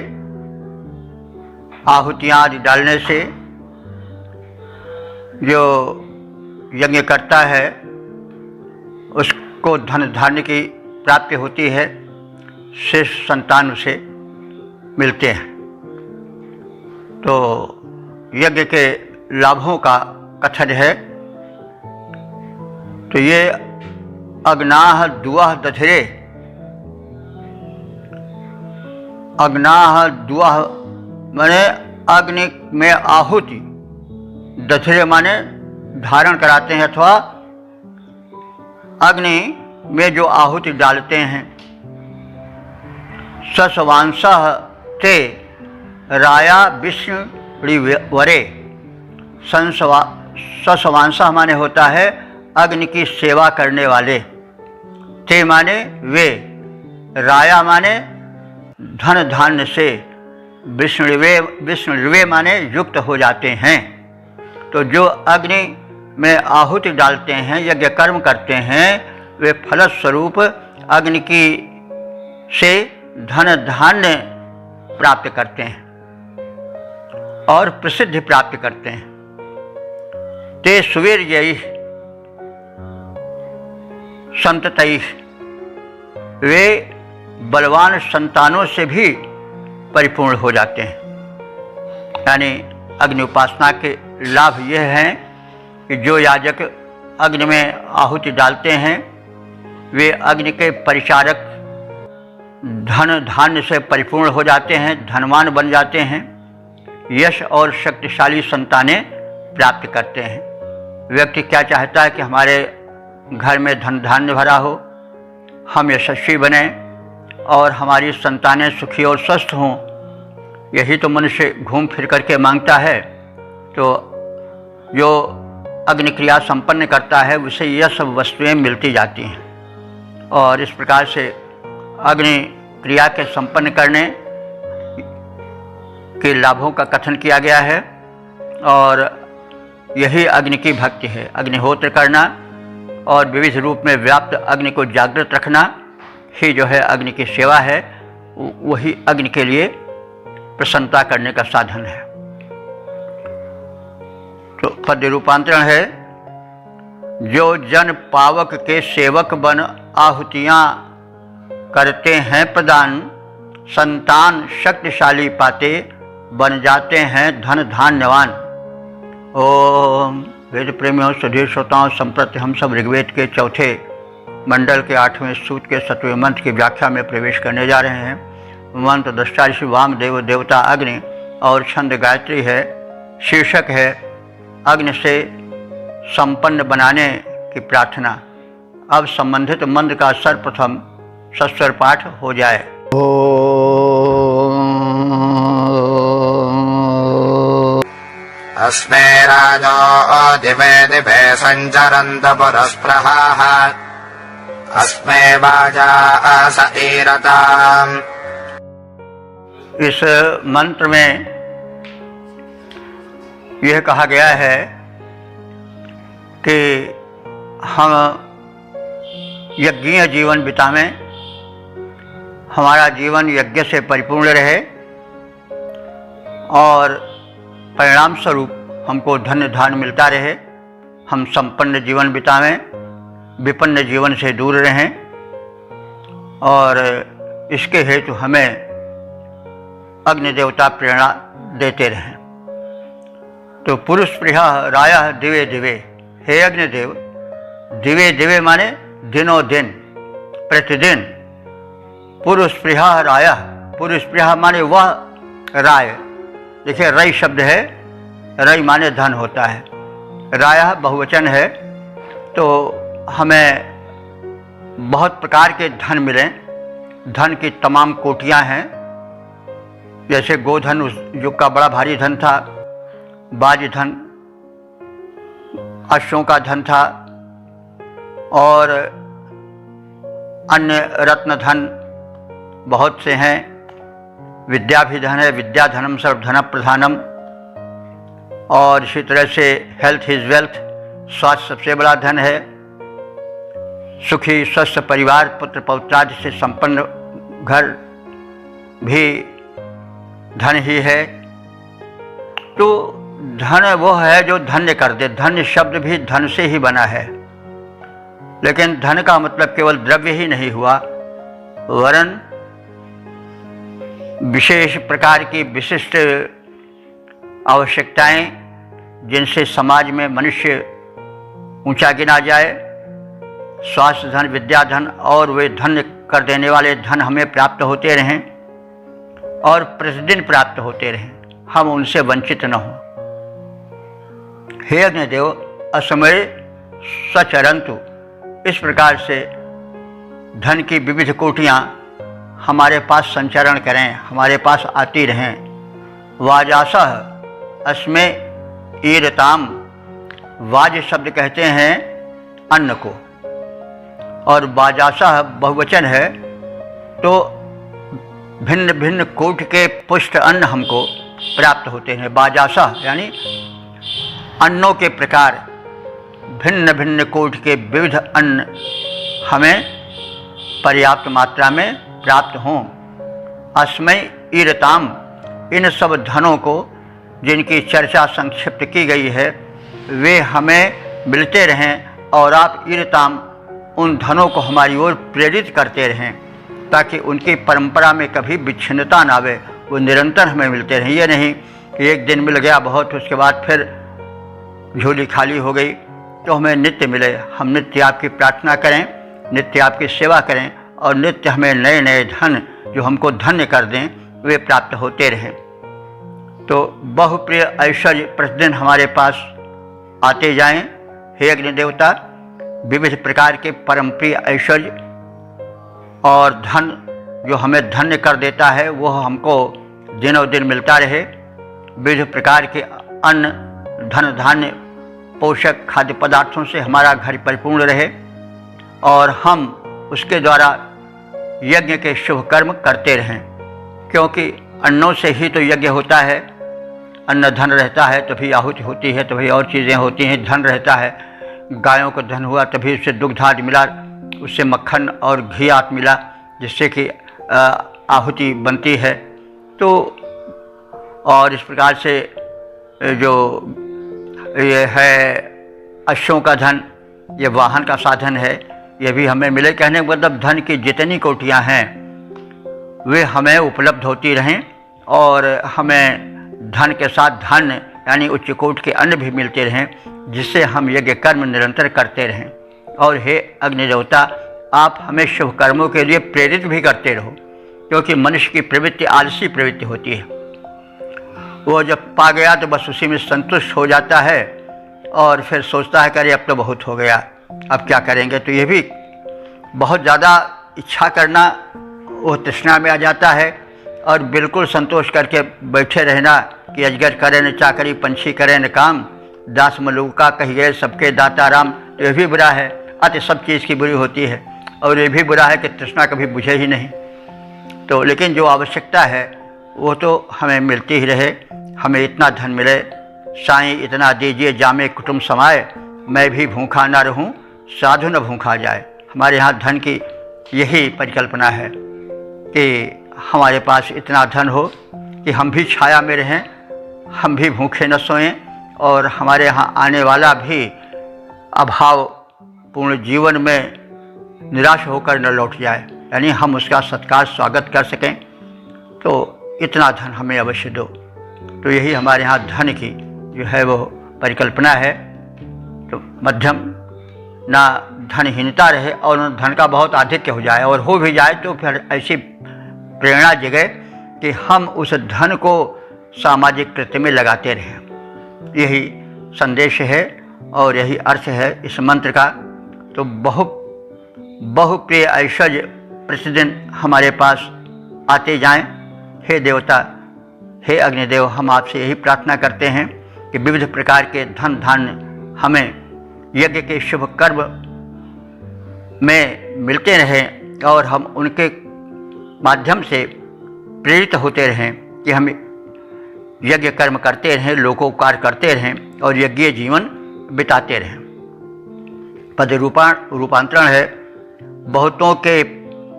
आहुतियाँ आदि डालने से जो यज्ञ करता है उसको धन धान्य की प्राप्ति होती है, शेष संतान उसे मिलते हैं। तो यज्ञ के लाभों का कथन है। तो ये अग्नाह दुआह दधरे, अग्नाह दुआह माने अग्नि में आहुति, दधरे माने धारण कराते हैं अथवा अग्नि में जो आहुति डालते हैं। सस्वांसः ते राया विष्णु वरे, सस्वांसः माने होता है अग्नि की सेवा करने वाले, ते माने वे, राया माने धन धान्य से, विष्णुवे माने युक्त हो जाते हैं। तो जो अग्नि में आहुति डालते हैं, यज्ञ कर्म करते हैं, वे फलस्वरूप अग्नि की से धन धान्य प्राप्त करते हैं और प्रसिद्धि प्राप्त करते हैं। ते सुवीर्यैः संततैः, वे बलवान संतानों से भी परिपूर्ण हो जाते हैं। यानी अग्नि उपासना के लाभ यह हैं कि जो याजक अग्नि में आहुति डालते हैं वे अग्नि के परिचारक धन धान्य से परिपूर्ण हो जाते हैं, धनवान बन जाते हैं, यश और शक्तिशाली संतानें प्राप्त करते हैं। व्यक्ति क्या चाहता है कि हमारे घर में धन धान्य भरा हो, हम यशस्वी बने और हमारी संतानें सुखी और स्वस्थ हों। यही तो मनुष्य घूम फिर करके मांगता है। तो जो अग्नि क्रिया संपन्न करता है उसे यह सब वस्तुएं मिलती जाती हैं। और इस प्रकार से अग्नि क्रिया के संपन्न करने के लाभों का कथन किया गया है। और यही अग्नि की भक्ति है। अग्निहोत्र करना और विविध रूप में व्याप्त अग्नि को जागृत रखना ही जो है अग्नि की सेवा है, वही अग्नि के लिए प्रसन्नता करने का साधन है। तो पद्य रूपांतरण है, जो जन पावक के सेवक बन आहुतियाँ करते हैं प्रदान, संतान शक्तिशाली पाते बन जाते हैं धन धान्यवान। ओम वेद प्रेमियों, सुधीर श्रोताओं, संप्रति हम सब ऋग्वेद के चौथे मंडल के 8वें सूक्त के 7वें मंत्र की व्याख्या में प्रवेश करने जा रहे हैं। मंत्र दृष्टा ऋषि वामदेव देवता अग्नि और छंद गायत्री है। शीर्षक है अग्नि से संपन्न बनाने की प्रार्थना। अब संबंधित मंत्र का सर्वप्रथम सस्वर पाठ हो जाए। अस्मे राजो दिवे दिवे संचरन्त पुरस्प्रहाः, अस्मे वाजा असईरताम्। इस मंत्र में यह कहा गया है कि हम यज्ञीय जीवन बितावें, हमारा जीवन यज्ञ से परिपूर्ण रहे और परिणाम स्वरूप हमको धन धान्य मिलता रहे, हम संपन्न जीवन बितावें, विपन्न जीवन से दूर रहें और इसके हेतु हमें अग्नि देवता प्रेरणा देते रहें। तो पुरुष प्रिया रायः दिवे दिवे, हे अग्निदेव, दिवे दिवे माने दिनों दिन, प्रतिदिन। पुरुष प्रिया रायः, पुरुष प्रिया माने वह राय। देखिए रई शब्द है, रई माने धन होता है, रायः बहुवचन है। तो हमें बहुत प्रकार के धन मिलें। धन की तमाम कोटियां हैं। जैसे गोधन उस युग का बड़ा भारी धन था, बाज धन अश्वों का धन था और अन्य रत्न धन बहुत से हैं। विद्या भी धन है, विद्या धनम सर्वधन प्रधानम। और इसी तरह से हेल्थ इज़ वेल्थ, स्वास्थ्य सबसे बड़ा धन है। सुखी स्वस्थ परिवार, पुत्र पौत्रादि से संपन्न घर भी धन ही है। तो धन वो है जो धन्य कर दे। धन्य शब्द भी धन से ही बना है, लेकिन धन का मतलब केवल द्रव्य ही नहीं हुआ, वरन विशेष प्रकार की विशिष्ट आवश्यकताएं जिनसे समाज में मनुष्य ऊंचा गिना जाए। स्वास्थ्य धन, विद्या धन और वे धन्य कर देने वाले धन हमें प्राप्त होते रहें और प्रतिदिन प्राप्त होते रहें, हम उनसे वंचित न हों। हे अग्निदेव, असमय सचरंतु, इस प्रकार से धन की विविध कोटियाँ हमारे पास संचरण करें, हमारे पास आती रहें। वाजासह अस्मे ईरताम, वाज शब्द कहते हैं अन्न को, और वाजासह बहुवचन है, तो भिन्न भिन्न कोटि के पुष्ट अन्न हमको प्राप्त होते हैं। वाजासह यानी अन्नों के प्रकार, भिन्न भिन्न कोटि के विविध अन्न हमें पर्याप्त मात्रा में प्राप्त हों। अस्मय ईरताम, इन सब धनों को जिनकी चर्चा संक्षिप्त की गई है वे हमें मिलते रहें, और आप ईरताम, उन धनों को हमारी ओर प्रेरित करते रहें, ताकि उनकी परंपरा में कभी विच्छिन्नता ना आवे, वो निरंतर हमें मिलते रहें। ये नहीं कि एक दिन मिल गया बहुत, उसके बाद फिर झोली खाली हो गई, तो हमें नित्य मिले। हम नित्य आपकी प्रार्थना करें, नित्य आपकी सेवा करें, और नित्य हमें नए नए धन जो हमको धन्य कर दें वे प्राप्त होते रहें। तो बहुप्रिय ऐश्वर्य प्रतिदिन हमारे पास आते जाएं। हे अग्नि देवता, विविध प्रकार के परम प्रिय ऐश्वर्य और धन जो हमें धन्य कर देता है वो हमको दिनों दिन मिलता रहे। विविध प्रकार के अन्न, धन धान्य, पोषक खाद्य पदार्थों से हमारा घर परिपूर्ण रहे, और हम उसके द्वारा यज्ञ के शुभ कर्म करते रहें, क्योंकि अन्नों से ही तो यज्ञ होता है। अन्न धन रहता है तभी आहुति होती है, तभी और चीज़ें होती हैं। धन रहता है, गायों को धन हुआ तभी उससे दुग्ध आदि मिला, उससे मक्खन और घी आदि मिला, जिससे कि आहुति बनती है। तो और इस प्रकार से जो ये है अश्वों का धन, ये वाहन का साधन है, ये भी हमें मिले। कहने का मतलब धन की जितनी कोटियाँ हैं वे हमें उपलब्ध होती रहें, और हमें धन के साथ धन यानी उच्च कोट के अन्न भी मिलते रहें, जिससे हम यज्ञ कर्म निरंतर करते रहें। और हे अग्नि देवता, आप हमें शुभ कर्मों के लिए प्रेरित भी करते रहो, क्योंकि मनुष्य की प्रवृत्ति आलसी प्रवृत्ति होती है। वो जब पा गया तो बस उसी में संतुष्ट हो जाता है, और फिर सोचता है कि अरे अब तो बहुत हो गया, अब क्या करेंगे। तो ये भी बहुत ज़्यादा इच्छा करना वो तृष्णा में आ जाता है, और बिल्कुल संतोष करके बैठे रहना कि अजगर करे न चाकरी, पंछी करे न काम, दास मलूका कही गए सबके दाता राम। ये भी बुरा है, अति सब चीज़ की बुरी होती है, और ये भी बुरा है कि तृष्णा कभी बुझे ही नहीं। तो लेकिन जो आवश्यकता है वो तो हमें मिलती ही रहे। हमें इतना धन मिले, साईं इतना दीजिए जामे कुटुंब समाए, मैं भी भूखा ना रहूं, साधु न भूखा जाए। हमारे यहाँ धन की यही परिकल्पना है कि हमारे पास इतना धन हो कि हम भी छाया में रहें, हम भी भूखे न सोएं, और हमारे यहाँ आने वाला भी अभाव पूर्ण जीवन में निराश होकर न लौट जाए, यानी हम उसका सत्कार स्वागत कर सकें। तो इतना धन हमें अवश्य दो। तो यही हमारे यहाँ धन की जो है वो परिकल्पना है। तो मध्यम, ना धनहीनता रहे और न धन का बहुत आधिक्य हो जाए, और हो भी जाए तो फिर ऐसी प्रेरणा जगे कि हम उस धन को सामाजिक कृत्य में लगाते रहें। यही संदेश है और यही अर्थ है इस मंत्र का। तो बहुप्रिय ऐश्वर्य प्रतिदिन हमारे पास आते जाएं। हे देवता, हे अग्निदेव, हम आपसे यही प्रार्थना करते हैं कि विविध प्रकार के धन धान्य हमें यज्ञ के शुभ कर्म में मिलते रहें, और हम उनके माध्यम से प्रेरित होते रहें कि हम यज्ञ कर्म करते रहें, लोकोपकार करते रहें और यज्ञीय जीवन बिताते रहें। पद रूपांतरण है,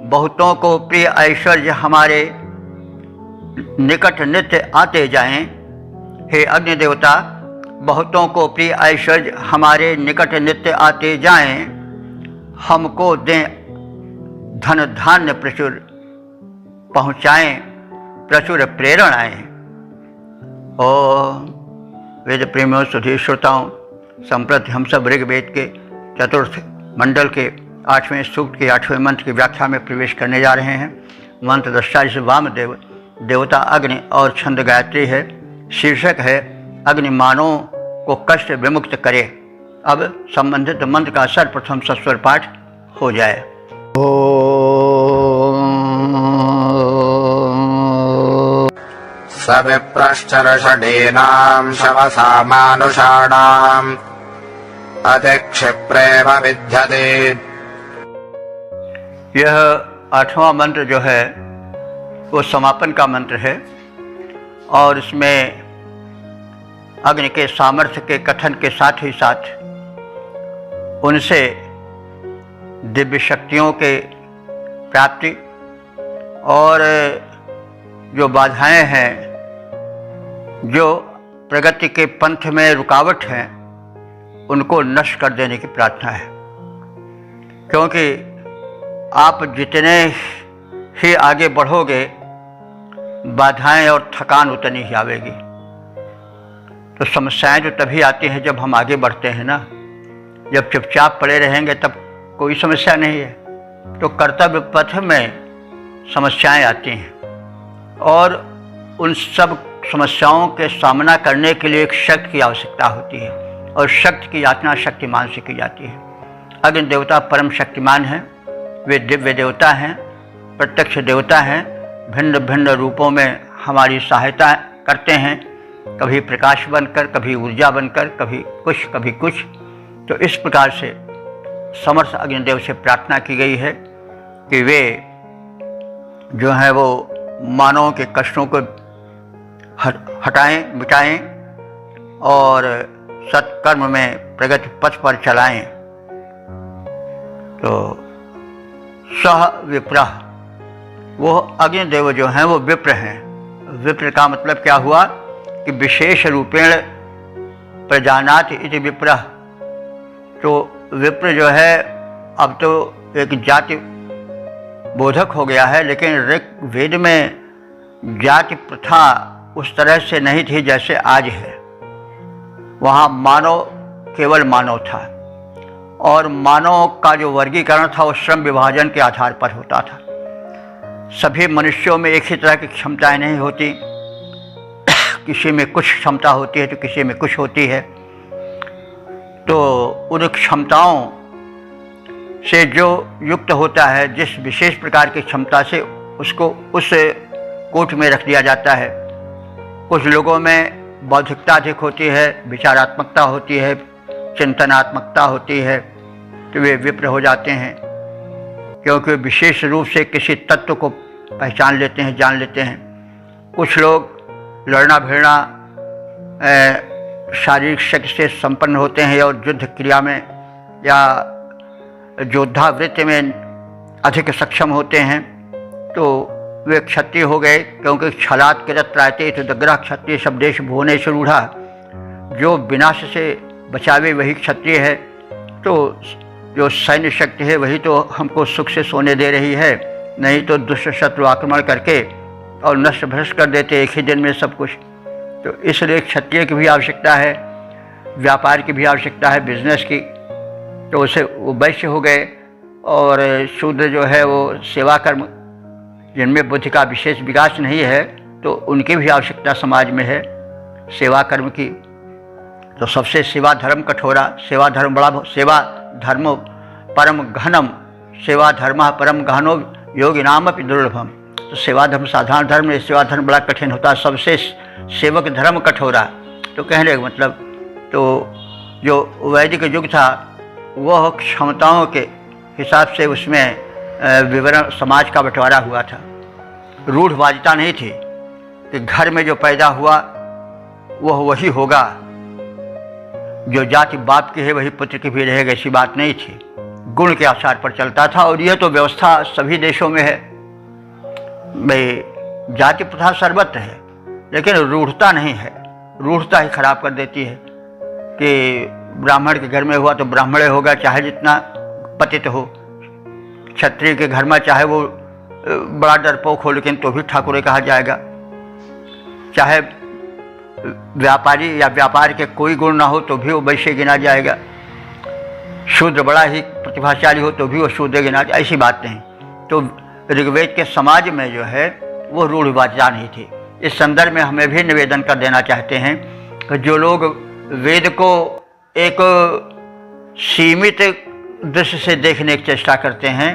बहुतों को प्रिय ऐश्वर्य हमारे निकट नित्य आते जाएं। हे अग्नि देवता, बहुतों को प्रिय ऐश्वर्य हमारे निकट नित्य आते जाएं। हमको दें धन धान्य प्रचुर, पहुँचाएं प्रचुर प्रेरणाएं। ओम। वेद प्रेमियों, सुधीर श्रोताओं, संप्रति हम सब ऋग्वेद के चतुर्थ मंडल के 8वें सूक्त के 8वें मंत्र की व्याख्या में प्रवेश करने जा रहे हैं। मंत्र दृष्टा जिसे वामदेव देवता अग्नि और छंद गायत्री है। शीर्षक है अग्नि मानव को कष्ट विमुक्त करे। अब संबंधित मंत्र का सर्वप्रथम सस्वर पाठ हो जाए। सविप्रश्चर्षडीनां शवसा मानुषाणाम् अतिक्षिप्रेम विद्यते। यह 8वां मंत्र जो है वो समापन का मंत्र है और इसमें अग्नि के सामर्थ्य के कथन के साथ ही साथ उनसे दिव्य शक्तियों के प्राप्ति और जो बाधाएं हैं, जो प्रगति के पंथ में रुकावट हैं, उनको नष्ट कर देने की प्रार्थना है। क्योंकि आप जितने ही आगे बढ़ोगे, बाधाएं और थकान उतनी ही आवेगी। तो समस्याएं जो तभी आती हैं जब हम आगे बढ़ते हैं ना। जब चुपचाप पड़े रहेंगे तब कोई समस्या नहीं है। तो कर्तव्य पथ में समस्याएं आती हैं और उन सब समस्याओं के सामना करने के लिए एक शक्ति की आवश्यकता होती है और शक्ति की याचना शक्तिमान से की जाती है। अग्नि देवता परम शक्तिमान हैं, वे दिव्य देवता हैं, प्रत्यक्ष देवता हैं, भिन्न भिन्न रूपों में हमारी सहायता करते हैं, कभी प्रकाश बनकर, कभी ऊर्जा बनकर, कभी कुछ। तो इस प्रकार से समर्थ अग्निदेव से प्रार्थना की गई है कि वे जो है वो मानवों के कष्टों को हटाएं, मिटाएं और सत्कर्म में प्रगति पथ पर चलाएं। तो सह विप्रः, वो अग्निदेव जो हैं वो विप्र हैं। विप्र का मतलब क्या हुआ कि विशेष रूपेण प्रजानाति इति विप्रः। तो विप्र जो है अब तो एक जाति बोधक हो गया है, लेकिन ऋग्वेद में जाति प्रथा उस तरह से नहीं थी जैसे आज है। वहाँ मानव केवल मानव था और मानव का जो वर्गीकरण था वो श्रम विभाजन के आधार पर होता था। सभी मनुष्यों में एक ही तरह की क्षमताएं नहीं होती, किसी में कुछ क्षमता होती है तो किसी में कुछ होती है। तो उन क्षमताओं से जो युक्त होता है, जिस विशेष प्रकार की क्षमता से, उसको उस कोट में रख दिया जाता है। कुछ लोगों में बौद्धिकता अधिक होती है, विचारात्मकता होती है, चिंतनात्मकता होती है, तो वे विप्र हो जाते हैं क्योंकि विशेष रूप से किसी तत्व को पहचान लेते हैं, जान लेते हैं। कुछ लोग लड़ना भिड़ना शारीरिक शक्ति से संपन्न होते हैं और युद्ध क्रिया में या योद्धा वृत्ति में अधिक सक्षम होते हैं, तो वे क्षत्रिय हो गए। क्योंकि छलात् किरत त्रायते तदग्रह क्षत्रिय शब्देश भुवनेश रूढ़ा, जो विनाश से बचावे वही क्षत्रिय है। तो जो सैन्य शक्ति है वही तो हमको सुख से सोने दे रही है, नहीं तो दुष्ट शत्रु आक्रमण करके और नष्ट भ्रष्ट कर देते एक ही दिन में सब कुछ। तो इसलिए क्षत्रिय की भी आवश्यकता है, व्यापार की भी आवश्यकता है, बिजनेस की। तो उसे वो वैश्य हो गए और शूद्र जो है वो सेवा कर्म, जिनमें बुद्धि का विशेष विकास नहीं है, तो उनकी भी आवश्यकता समाज में है सेवा कर्म की। तो सबसे सेवा धर्म कठोरा, सेवा धर्म परम घनम, सेवा धर्म परम गहनो योगिनाम अपि दुर्लभम। तो सेवा धर्म साधारण धर्म है, सेवा धर्म बड़ा कठिन होता है, सबसे सेवक धर्म कठोरा। तो कहने का मतलब, तो जो वैदिक युग था वह क्षमताओं के हिसाब से उसमें विवरण समाज का बंटवारा हुआ था। रूढ़वादिता नहीं थी कि घर में जो पैदा हुआ वह वही होगा, जो जाति बाप की है वही पुत्र की भी रहेगा, ऐसी बात नहीं थी। गुण के आधार पर चलता था। और यह तो व्यवस्था सभी देशों में है भाई, जाति प्रथा सर्वत्र है, लेकिन रूढ़ता नहीं है। रूढ़ता ही खराब कर देती है कि ब्राह्मण के घर में हुआ तो ब्राह्मण होगा, चाहे जितना पतित हो। क्षत्रिय के घर में चाहे वो बड़ा डरपोक हो, लेकिन तो भी ठाकुर कहा जाएगा। चाहे व्यापारी या व्यापार के कोई गुण ना हो तो भी वो वैश्य गिना जाएगा। शूद्र बड़ा ही प्रतिभाशाली हो तो भी वो शूद्र गिना जाए, ऐसी बात नहीं। तो ऋग्वेद के समाज में जो है वो रूढ़िवादिता नहीं थी। इस संदर्भ में हमें भी निवेदन कर देना चाहते हैं कि जो लोग वेद को एक सीमित दृष्टि से देखने की चेष्टा करते हैं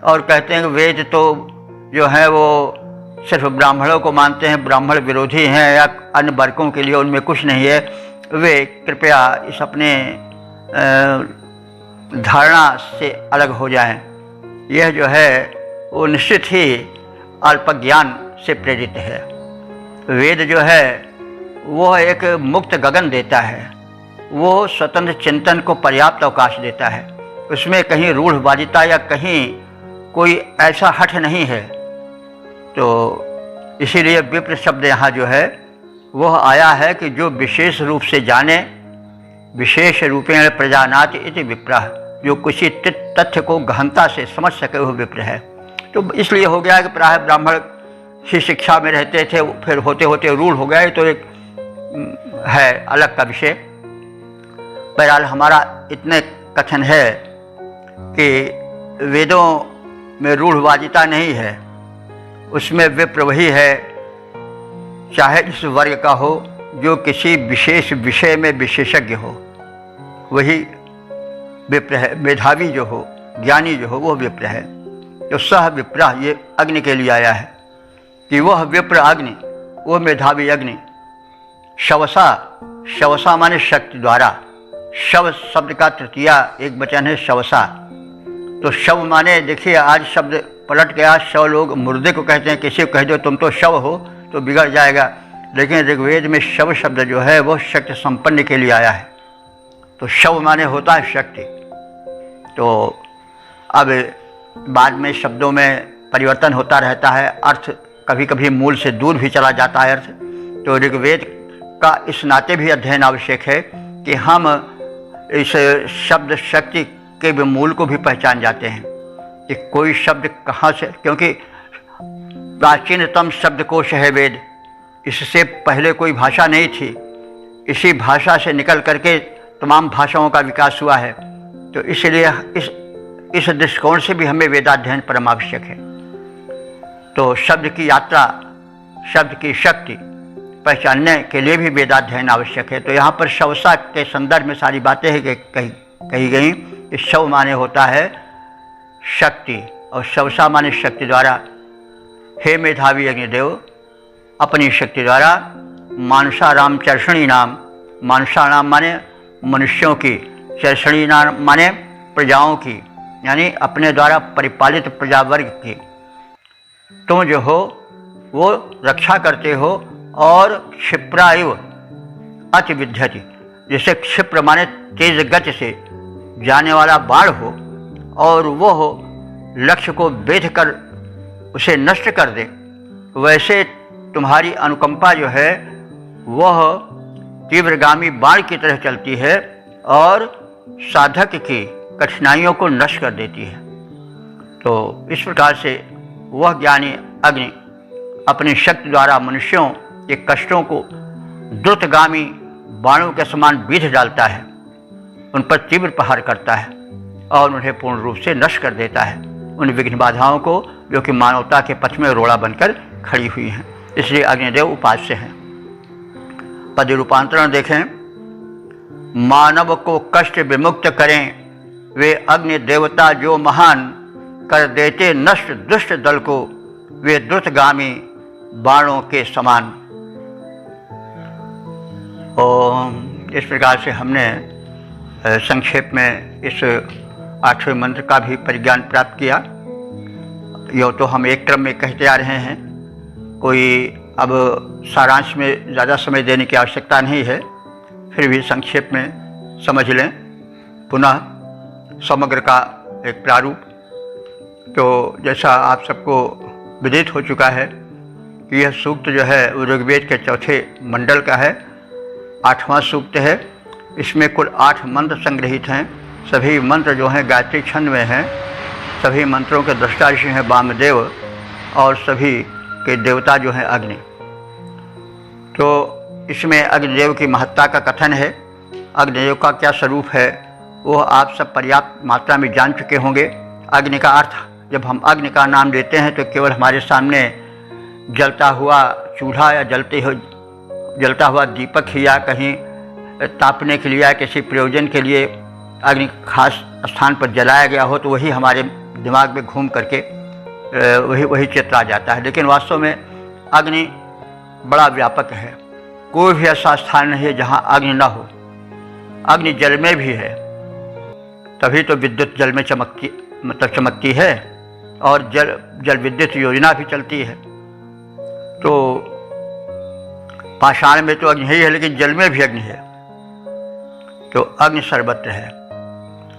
और कहते हैं कि वेद तो जो है वो सिर्फ ब्राह्मणों को मानते हैं, ब्राह्मण विरोधी हैं या अन्य वर्गों के लिए उनमें कुछ नहीं है, वे कृपया इस अपने धारणा से अलग हो जाएं। यह जो है वो निश्चित ही अल्पज्ञान से प्रेरित है। वेद जो है वो एक मुक्त गगन देता है, वो स्वतंत्र चिंतन को पर्याप्त अवकाश देता है। उसमें कहीं रूढ़वादिता या कहीं कोई ऐसा हठ नहीं है। तो इसीलिए विप्र शब्द यहाँ जो है वह आया है कि जो विशेष रूप से जाने, विशेष रूपेण प्रजानाति इति विप्रः, जो किसी तथ्य को गहनता से समझ सके वह विप्र है। तो इसलिए हो गया कि प्राय ब्राह्मण ही शिक्षा में रहते थे, फिर होते होते रूढ़ हो गए, तो एक है अलग का विषय। बहरहाल हमारा इतने कथन है कि वेदों में रूढ़वादिता नहीं है, उसमें विप्र वही है, चाहे इस वर्ग का हो जो किसी विशेष विषय में विशेषज्ञ हो, वही विप्र है। मेधावी जो हो, ज्ञानी जो हो, वो विप्र है। तो सह विप्र ये अग्नि के लिए आया है कि वह विप्र अग्नि, वो मेधावी अग्नि। शवसा, शवसा माने शक्ति द्वारा। शव शब्द का तृतीया एक वचन है शवसा। तो शव माने, देखिए आज शब्द पलट गया, शव लोग मुर्दे को कहते हैं, किसी को कह दो तुम तो शव हो तो बिगड़ जाएगा, लेकिन ऋग्वेद में शव शब्द जो है वो शक्ति संपन्न के लिए आया है। तो शव माने होता है शक्ति। तो अब बाद में शब्दों में परिवर्तन होता रहता है, अर्थ कभी कभी मूल से दूर भी चला जाता है अर्थ। तो ऋग्वेद का इस नाते भी अध्ययन आवश्यक है कि हम इस शब्द शक्ति के भी मूल को भी पहचान जाते हैं कि कोई शब्द कहाँ से, क्योंकि प्राचीनतम शब्दकोश है वेद, इससे पहले कोई भाषा नहीं थी, इसी भाषा से निकल करके तमाम भाषाओं का विकास हुआ है। तो इसलिए इस दृष्टिकोण से भी हमें वेदाध्ययन परम आवश्यक है। तो शब्द की यात्रा, शब्द की शक्ति पहचानने के लिए भी वेदाध्ययन आवश्यक है। तो यहाँ पर शवसा के संदर्भ में सारी बातें हैं कि कही गई कि शव माने होता है शक्ति और शवसा माने शक्ति द्वारा। हे मेधावी अग्निदेव, अपनी शक्ति द्वारा मानुषाराम चर्षणी नाम, मानुषाराम माने मनुष्यों की, चर्षणी नाम माने प्रजाओं की, यानी अपने द्वारा परिपालित प्रजावर्ग की तुम जो हो वो रक्षा करते हो। और क्षिप्राइव अति विध्यति, जैसे क्षिप्र माने तेज गति से जाने वाला बाण हो और वो हो लक्ष्य को बेध कर उसे नष्ट कर दे, वैसे तुम्हारी अनुकंपा जो है वह तीव्रगामी बाण की तरह चलती है और साधक की कठिनाइयों को नष्ट कर देती है। तो इस प्रकार से वह ज्ञानी अग्नि अपनी शक्ति द्वारा मनुष्यों के कष्टों को द्रुतगामी बाणों के समान बीध डालता है, उन पर तीव्र प्रहार करता है और उन्हें पूर्ण रूप से नष्ट कर देता है, उन विघ्न बाधाओं को जो कि मानवता के पथ में रोड़ा बनकर खड़ी हुई हैं। इसलिए अग्निदेव उपास्य हैं। पद रूपांतरण देखें, मानव को कष्ट विमुक्त करें वे अग्नि देवता जो महान, कर देते नष्ट दुष्ट दल को वे द्रुतगामी बाणों के समान। ओम। इस प्रकार से हमने संक्षेप में इस 8वें मंत्र का भी परिज्ञान प्राप्त किया। यह तो हम एक क्रम में कहते आ रहे हैं, कोई अब सारांश में ज़्यादा समय देने की आवश्यकता नहीं है, फिर भी संक्षेप में समझ लें पुनः समग्र का एक प्रारूप। तो जैसा आप सबको विदित हो चुका है कि यह सूक्त जो है ऋग्वेद के चौथे मंडल का है, 8वां सूक्त है। इसमें कुल 8 मंत्र संग्रहित हैं। सभी मंत्र जो हैं गायत्री छंद में हैं। सभी मंत्रों के दृष्टा ऋषि हैं वामदेव और सभी के देवता जो हैं अग्नि। तो इसमें अग्निदेव की महत्ता का कथन है। अग्निदेव का क्या स्वरूप है वो आप सब पर्याप्त मात्रा में जान चुके होंगे। अग्नि का अर्थ, जब हम अग्नि का नाम लेते हैं तो केवल हमारे सामने जलता हुआ चूल्हा या जलता हुआ दीपक ही या कहीं तापने के लिए या किसी प्रयोजन के लिए अग्नि खास स्थान पर जलाया गया हो तो वही हमारे दिमाग में घूम करके वही चित्र आ जाता है। लेकिन वास्तव में अग्नि बड़ा व्यापक है। कोई भी ऐसा स्थान नहीं है जहाँ अग्नि ना हो। अग्नि जल में भी है, तभी तो विद्युत जल में चमकती है और जल विद्युत योजना भी चलती है। तो पाषाण में तो अग्नि ही है, लेकिन जल में भी अग्नि है। तो अग्नि सर्वत्र है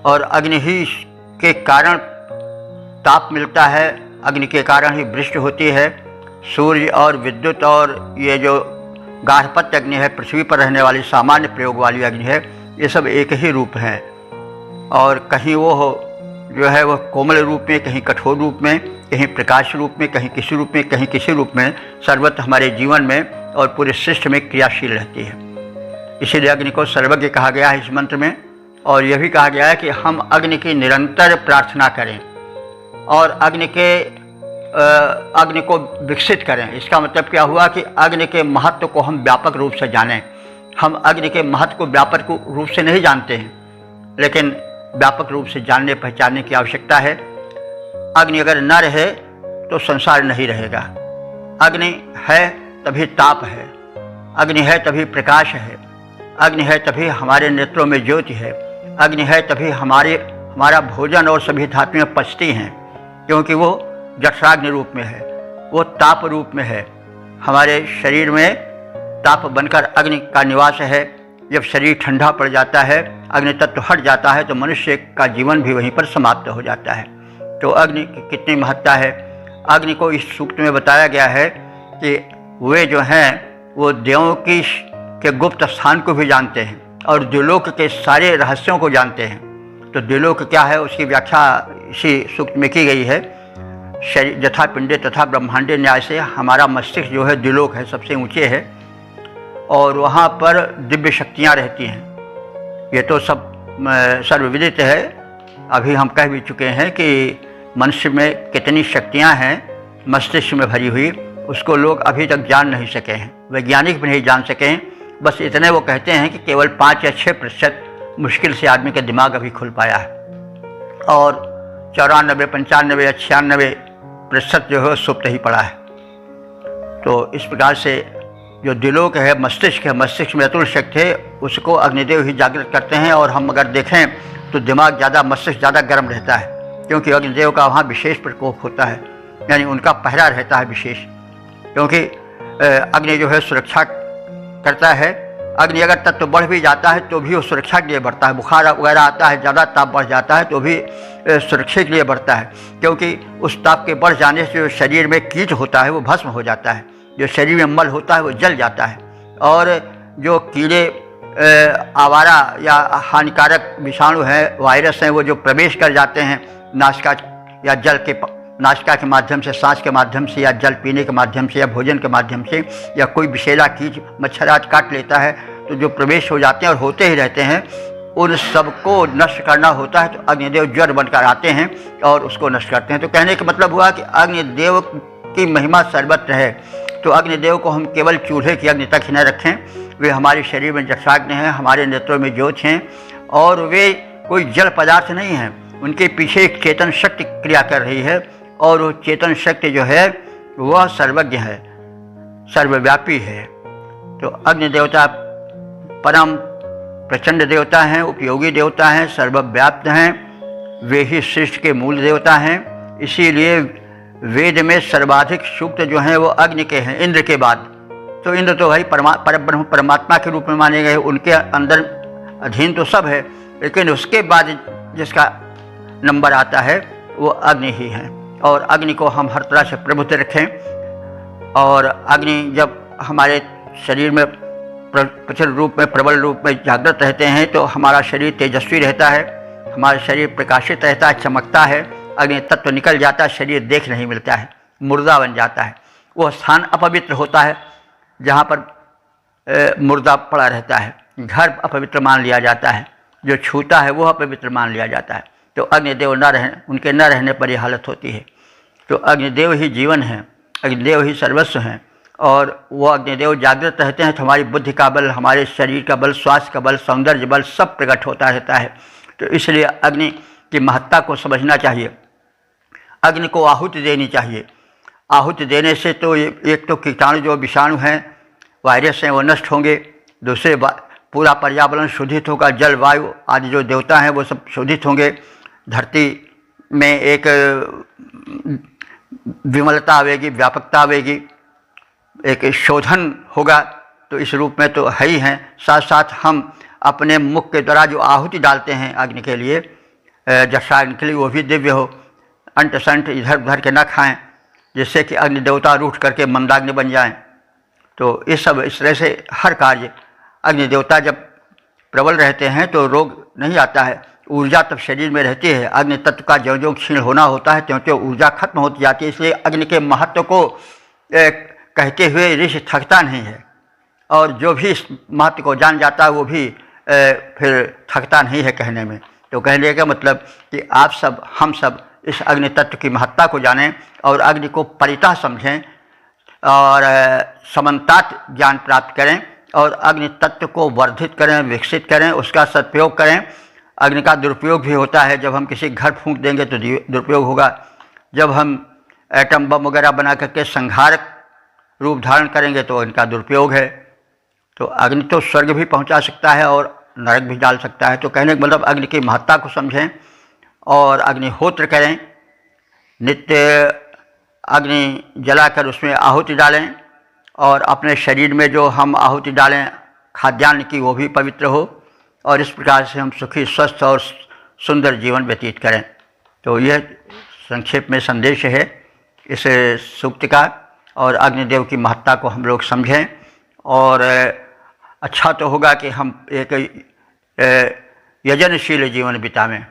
और अग्नि ही के कारण ताप मिलता है, अग्नि के कारण ही वृष्टि होती है। सूर्य और विद्युत और ये जो गार्हपत्य अग्नि है, पृथ्वी पर रहने वाली सामान्य प्रयोग वाली अग्नि है, ये सब एक ही रूप हैं। और कहीं वो जो है वह कोमल रूप में, कहीं कठोर रूप में, कहीं प्रकाश रूप में, कहीं किसी रूप में, कहीं किसी रूप में, सर्वत्र हमारे जीवन में और पूरे सृष्टि में क्रियाशील रहती है। इसीलिए अग्नि को सर्वज्ञ कहा गया है इस मंत्र में। और यह भी कहा गया है कि हम अग्नि की निरंतर प्रार्थना करें और अग्नि को विकसित करें। इसका मतलब क्या हुआ कि अग्नि के महत्व को हम व्यापक रूप से जानें। हम अग्नि के महत्व को व्यापक रूप से नहीं जानते हैं, लेकिन व्यापक रूप से जानने पहचानने की आवश्यकता है। अग्नि अगर न रहे तो संसार नहीं रहेगा। अग्नि है तभी ताप है, अग्नि है तभी प्रकाश है, अग्नि है तभी हमारे नेत्रों में ज्योति है, अग्नि है तभी हमारा भोजन और सभी धातुएं पचती हैं, क्योंकि वो जठराग्नि रूप में है, वो ताप रूप में है। हमारे शरीर में ताप बनकर अग्नि का निवास है। जब शरीर ठंडा पड़ जाता है, अग्नि तत्व हट जाता है, तो मनुष्य का जीवन भी वहीं पर समाप्त हो जाता है। तो अग्नि की कितनी महत्ता है। अग्नि को इस सूक्त में बताया गया है कि वे जो हैं वो देवों के गुप्त स्थान को भी जानते हैं और द्युलोक के सारे रहस्यों को जानते हैं। तो द्युलोक क्या है उसकी व्याख्या इसी सूक्त में की गई है। शरीर यथा पिंडे तथा ब्रह्मांडे न्याय से हमारा मस्तिष्क जो है द्युलोक है, सबसे ऊंचे है और वहाँ पर दिव्य शक्तियाँ रहती हैं। ये तो सब सर्वविदित है। अभी हम कह भी चुके हैं कि मनुष्य में कितनी शक्तियाँ हैं मस्तिष्क में भरी हुई, उसको लोग अभी तक जान नहीं सके हैं, वैज्ञानिक भी नहीं जान सके हैं। बस इतने वो कहते हैं कि केवल 5 या 6% मुश्किल से आदमी का दिमाग अभी खुल पाया है और 94, 95 या 96% जो है सुप्त ही पड़ा है। तो इस प्रकार से जो दिलोक है, मस्तिष्क में अतुल शक्ति है, उसको अग्निदेव ही जागृत करते हैं। और हम अगर देखें तो दिमाग ज़्यादा, मस्तिष्क ज़्यादा गर्म रहता है, क्योंकि अग्निदेव का वहाँ विशेष प्रकोप होता है, यानी उनका पहरा रहता है विशेष। क्योंकि अग्नि जो है सुरक्षा करता है। अग्नि अगर तत्व बढ़ भी जाता है तो भी वो सुरक्षा के लिए बढ़ता है। बुखार वगैरह आता है, ज़्यादा ताप बढ़ जाता है तो भी सुरक्षा के लिए बढ़ता है, क्योंकि उस ताप के बढ़ जाने से जो शरीर में कीट होता है वो भस्म हो जाता है, जो शरीर में मल होता है वो जल जाता है। और जो कीड़े आवारा या हानिकारक विषाणु हैं, वायरस हैं, वो जो प्रवेश कर जाते हैं नासिका या जल के नासिका के माध्यम से, सांस के माध्यम से, या जल पीने के माध्यम से, या भोजन के माध्यम से, या कोई विषैला कीट मच्छर आज काट लेता है तो जो प्रवेश हो जाते हैं और होते ही रहते हैं, उन सबको नष्ट करना होता है। तो अग्निदेव ज्वर बनकर आते हैं और उसको नष्ट करते हैं। तो कहने का मतलब हुआ कि अग्निदेव की महिमा सर्वत्र है। तो अग्निदेव को हम केवल चूल्हे की अग्नि तक ही न रखें। वे हमारे शरीर में जठराग्नि हैं, हमारे नेत्रों में ज्योति हैं और वे कोई जल पदार्थ नहीं हैं। उनके पीछे एक चेतन शक्ति क्रिया कर रही है और वो चेतन शक्ति जो है वह सर्वज्ञ है, सर्वव्यापी है। तो अग्नि देवता परम प्रचंड देवता हैं, उपयोगी देवता हैं, सर्वव्याप्त हैं। वे ही सृष्टि के मूल देवता हैं। इसीलिए वेद में सर्वाधिक सूक्त जो हैं वो अग्नि के हैं, इंद्र के बाद। तो इंद्र तो भाई परब्रह्म परमात्मा के रूप में माने गए, उनके अंदर अधीन तो सब है, लेकिन उसके बाद जिसका नंबर आता है वो अग्नि ही है। और अग्नि को हम हर तरह से प्रबुद्ध रखें। और अग्नि जब हमारे शरीर में प्रचुर रूप में, प्रबल रूप में जागृत रहते हैं तो हमारा शरीर तेजस्वी रहता है, हमारा शरीर प्रकाशित रहता है, चमकता है। अग्नि तत्व निकल जाता है, शरीर देख नहीं मिलता है, मुर्दा बन जाता है। वो स्थान अपवित्र होता है जहाँ पर मुर्दा पड़ा रहता है, घर अपवित्र मान लिया जाता है, जो छूता है वो अपवित्र मान लिया जाता है। तो अग्निदेव उनके न रहने पर यह हालत होती है। तो अग्निदेव ही जीवन है, अग्निदेव ही सर्वस्व हैं। और वो अग्निदेव जागृत रहते हैं तो हमारी बुद्धि का बल, हमारे शरीर का बल, स्वास्थ्य का बल, सौंदर्य बल सब प्रकट होता रहता है। तो इसलिए अग्नि की महत्ता को समझना चाहिए, अग्नि को आहुति देनी चाहिए। आहुति देने से तो एक तो कीटाणु जो विषाणु हैं, वायरस हैं, वो नष्ट होंगे। दूसरे पूरा पर्यावरण शोधित होगा, जल वायु आदि जो देवता हैं वो सब शोधित होंगे। धरती में एक विमलता आवेगी, व्यापकता आवेगी, एक शोधन होगा। तो इस रूप में तो है ही हैं। साथ साथ हम अपने मुख के द्वारा जो आहुति डालते हैं अग्नि के लिए, जक्षाग्नि के लिए, वो भी दिव्य हो। अंट संट इधर उधर के न खाएं, जिससे कि अग्नि देवता रूठ करके मंदाग्नि बन जाएं। तो इस तरह से हर कार्य, अग्नि देवता जब प्रबल रहते हैं तो रोग नहीं आता है, ऊर्जा तब शरीर में रहती है। अग्नि तत्व का ज्यों ज्यों क्षीण होना होता है त्यों त्यों ऊर्जा खत्म होती जाती है। इसलिए अग्नि के महत्व को कहते हुए ऋषि थकता नहीं है, और जो भी इस महत्व को जान जाता है वो भी फिर थकता नहीं है कहने में। तो कहने का मतलब कि आप सब, हम सब इस अग्नि तत्व की महत्ता को जानें और अग्नि को परितः समझें और समन्तात ज्ञान प्राप्त करें और अग्नि तत्व को वर्धित करें, विकसित करें, उसका सदुपयोग करें। अग्नि का दुरुपयोग भी होता है, जब हम किसी घर फूंक देंगे तो दुरुपयोग होगा। जब हम एटम बम वगैरह बना करके संहारक रूप धारण करेंगे तो इनका दुरुपयोग है। तो अग्नि तो स्वर्ग भी पहुंचा सकता है और नरक भी डाल सकता है। तो कहने का मतलब अग्नि की महत्ता को समझें और अग्निहोत्र करें, नित्य अग्नि जलाकर उसमें आहुति डालें और अपने शरीर में जो हम आहुति डालें खाद्यान्न की वो भी पवित्र हो, और इस प्रकार से हम सुखी, स्वस्थ और सुंदर जीवन व्यतीत करें। तो यह संक्षेप में संदेश है इस सूक्त का। और अग्निदेव की महत्ता को हम लोग समझें और अच्छा तो होगा कि हम एक यजनशील जीवन बितावें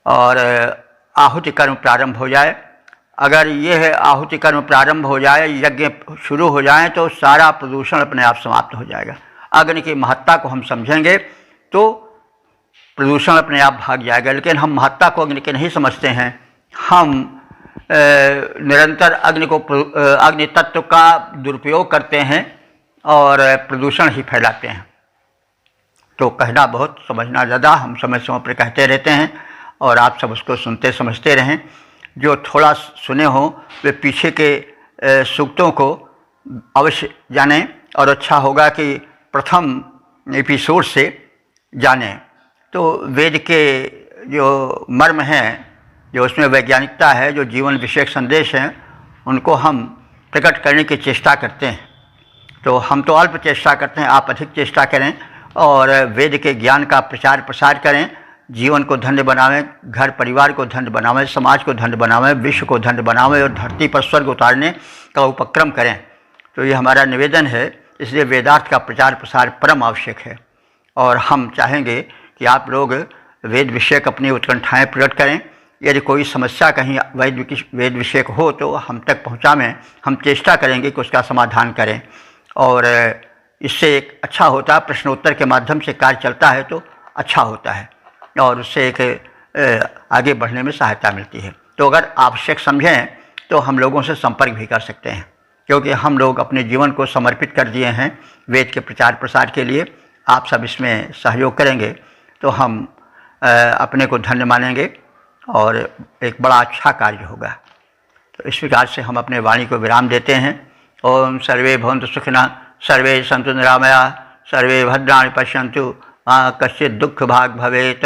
और आहुति कर्म प्रारंभ हो जाए। अगर ये है आहुति कर्म प्रारंभ हो जाए, यज्ञ शुरू हो जाए, तो सारा प्रदूषण अपने आप समाप्त हो जाएगा। अग्नि की महत्ता को हम समझेंगे तो प्रदूषण अपने आप भाग जाएगा। लेकिन हम महत्ता को अग्नि की नहीं समझते हैं, हम निरंतर अग्नि तत्व का दुरुपयोग करते हैं और प्रदूषण ही फैलाते हैं। तो कहना बहुत, समझना ज़्यादा। हम समय समय पर कहते रहते हैं और आप सब उसको सुनते समझते रहें। जो थोड़ा सुने हों वे पीछे के सूक्तों को अवश्य जानें, और अच्छा होगा कि प्रथम एपिसोड से जानें। तो वेद के जो मर्म हैं, जो उसमें वैज्ञानिकता है, जो जीवन विषयक संदेश हैं, उनको हम प्रकट करने की चेष्टा करते हैं। तो हम तो अल्प चेष्टा करते हैं, आप अधिक चेष्टा करें और वेद के ज्ञान का प्रचार प्रसार करें। जीवन को धन्य बनावें, घर परिवार को धन्य बनावें, समाज को धन्य बनावें, विश्व को धन्य बनावें और धरती पर स्वर्ग उतारने का उपक्रम करें। तो ये हमारा निवेदन है। इसलिए वेदार्थ का प्रचार प्रसार परम आवश्यक है और हम चाहेंगे कि आप लोग वेद विषयक अपनी उत्कंठाएँ प्रकट करें। यदि कोई समस्या कहीं वेद विषयक हो तो हम तक पहुँचावें। हम चेष्टा करेंगे कि उसका समाधान करें और इससे एक अच्छा होता है, प्रश्नोत्तर के माध्यम से कार्य चलता है तो अच्छा होता है और उससे एक आगे बढ़ने में सहायता मिलती है। तो अगर आवश्यक समझें तो हम लोगों से संपर्क भी कर सकते हैं, क्योंकि हम लोग अपने जीवन को समर्पित कर दिए हैं वेद के प्रचार प्रसार के लिए। आप सब इसमें सहयोग करेंगे तो हम अपने को धन्य मानेंगे और एक बड़ा अच्छा कार्य होगा। तो इस प्रकार से हम अपने वाणी को विराम देते हैं। ओम सर्वे भवन्तु सुखिनः, सर्वे सन्तु निरामयाः, सर्वे भद्राणि पश्यन्तु, मा कश्चित् दुःख भाग् भवेत्।